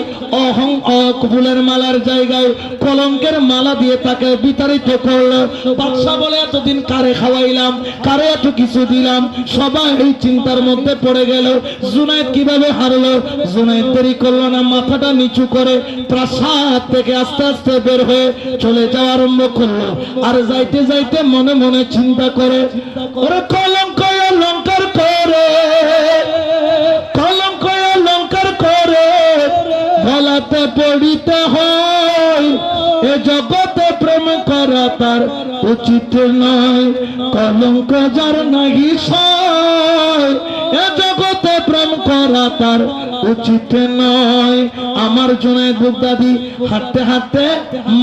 ফুলের মালার জায়গায় কলঙ্কের মালা দিয়ে তাকে বিতাড়িত করলো। বাদশা বলে, এতদিন কারে খাওয়াইলাম, কারে এত কিছু দিলাম, সবাই এই চিন্তার মধ্যে পড়ে গেল জুনায়েদ কিভাবে হারলো। জুনায়েদ দেরি করলো না, মাথাটা নিচু করে প্রাসাদ থেকে আস্তে আস্তে বের হয়ে চলে যাওয়া আরম্ভ করলো। আর যাইতে যাইতে মনে মনে চিন্তা করে, ওরে কলঙ্ক অলঙ্কার করে, কলঙ্ক অলঙ্কার করে গলাতে পড়িতে হয়, এ জগতে প্রেম করা তার উচিত নয়, কলঙ্ক যার নাহি সয়, এ জগতে প্রেম করা তার উচিত নয়। আমার জুনায়েদ বাগদাদী হাঁটতে হাঁটতে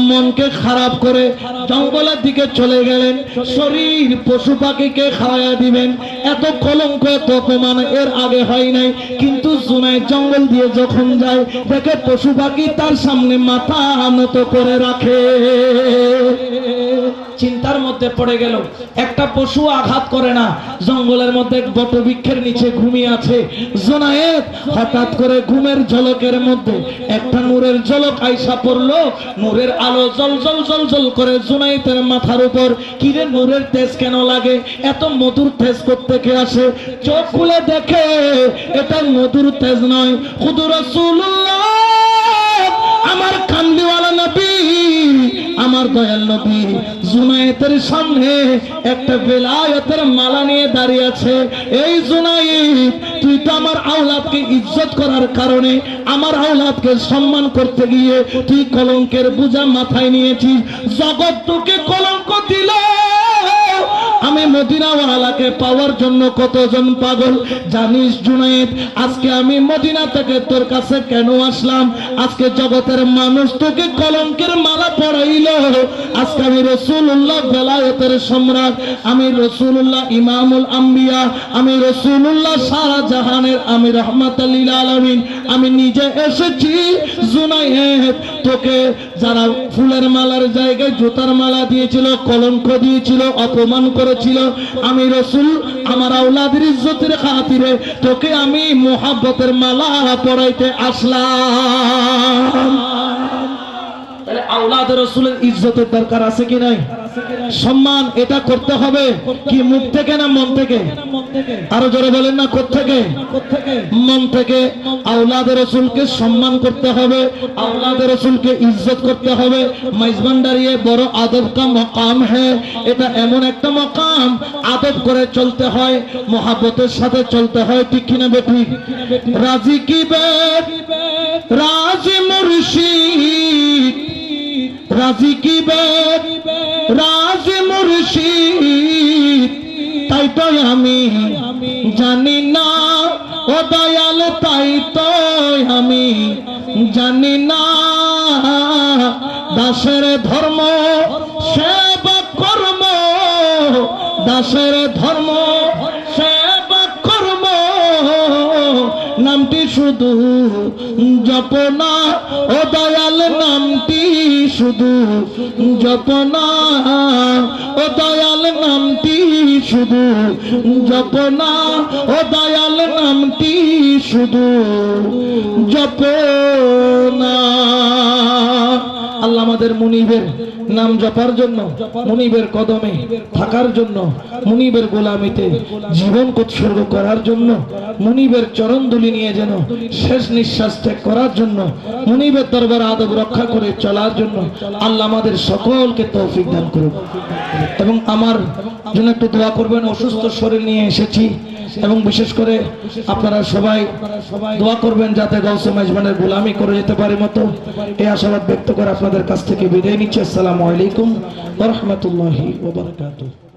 মনকে খারাপ করে জঙ্গলের দিকে চলে গেলেন, শরীর পশু পাখিকে খাওয়াইয়া দিবেন, এত কলঙ্ক এত অপমান এর আগে হয় নাই। কিন্তু জুনায়েদ জঙ্গল দিয়ে যখন যায় দেখে পশু পাখি তার সামনে মাথা নত করে রাখে। চিন্তার মধ্যে পড়ে গেল, একটা পশু আঘাত করে না, জঙ্গলের মধ্যে বটবৃক্ষের নিচে ঘুমিয়ে আছে জুনায়েদ। হঠাৎ করে ঘুমের ঝলকের মধ্যে একটা নূরের ঝলক আইসা পড়লো, নূরের আলো জল জল জল জল করে জুনায়েদের মাথার উপর। কিরে নূরের তেজ কেন লাগে, এত মধুর তেজ কোত্থেকে আসে? চোখ খুলে দেখে এটা মধুর তেজ নয়, খুদু রাসূলুল্লাহ আমার কামলিওয়ালা নবী, আমার দয়াল নবী জুনায়েদের সামনে একটা বেলায়েতের মালা নিয়ে দাঁড়িয়ে আছে। এই জুনায়েদ, তুই তো আমার আওলাদকে ইজ্জত করার কারণে, আমার আওলাদকে সম্মান করতে গিয়ে তুই কলঙ্কের বোঝা মাথায় নিয়েছিস, জগৎ তোকে কলঙ্ক দিল। আমি মদিনাওয়ালাকে পাওয়ার জন্য কতজন পাগল জানিস জুনায়েদ? আজকে আমি মদিনা থেকে তোর কাছে কেন আসলাম? আজকে জগতের মানুষ তোকে কলঙ্কের মালা পরাইল। আজকে আমি রাসূলুল্লাহ বেলায়েতের সম্রাট, আমি রাসূলুল্লাহ ইমামুল আম্বিয়া, আমি রাসূলুল্লাহ সারা জাহানের আমি রাহমাতুল লিল আলামিন, আমি নিজে এসেছি জুনায়েদ। তোকে যারা ফুলের মালার জায়গায় জুতার মালা দিয়েছিল, কলঙ্ক দিয়েছিল, অপমান করেছিল, আমি রাসূল আমার আওলাদের ইজ্জতের খাতিরে তোকে আমি মোহাব্বতের মালা পরাইতে আসলাম। তাহলে আওলাদ রাসূলের ইজ্জতের দরকার আছে কি নাই? সম্মান এটা করতে হবে কি মুখ থেকে না মন থেকে? আরো জোরে বলেন না, কোত্থেকে? মন থেকে। আওলাদ রাসূলকে সম্মান করতে হবে, আওলাদ রাসূলকে ইজ্জত করতে হবে। মাইজবান্ডারি বড় আদব কা মকাম হ্যায়, এটা এমন একটা মকাম, আদব করে চলতে হয়, মোহাব্বতের সাথে চলতে হয়, ঠিক কিনা বেঠিক? রাজি কি বেট রাজি মুর্শিদ, রাজি কি বেট রাজি মুর্শিদ, তাই তো আমি জানি না ও দয়াল, তাই তো আমি জানি না, দাসের ধর্ম সেবা কর্ম, দাসের ধর্ম সেবা কর্ম, নামটি শুধু জপনা ও দয়াল, নামটি শুধু জপনা ও দয়াল, নামটি শুধু জপনা ও দয়াল, নামটি শুধু জপনা। আল্লাহ আমাদের মুনিবের নাম জপার জন্য, মুনিবের কদমে থাকার জন্য, মুনিবের গোলামিতে জীবন উৎসর্গ করার জন্য, মুনিবের চরণধুলি নিয়ে যেন শেষ নিঃশ্বাস ত্যাগ করার জন্য, মুনিবের দরবার আদব রক্ষা করে চলার জন্য আল্লাহ আমাদের সকলকে তৌফিক দান করুন। এবং আমার জন্য একটু দোয়া করবেন, অসুস্থ শরীর নিয়ে এসেছি, এবং বিশেষ করে আপনারা সবাই দোয়া করবেন যাতে গাউসে মেজবানের গোলামি করে যেতে পারি মতো এই আশাবাদ ব্যক্ত করে আপনাদের কাছ থেকে বিদায় নিচ্ছি। আসসালামু আলাইকুম ওয়া রাহমাতুল্লাহি ওয়া বারাকাতুহু।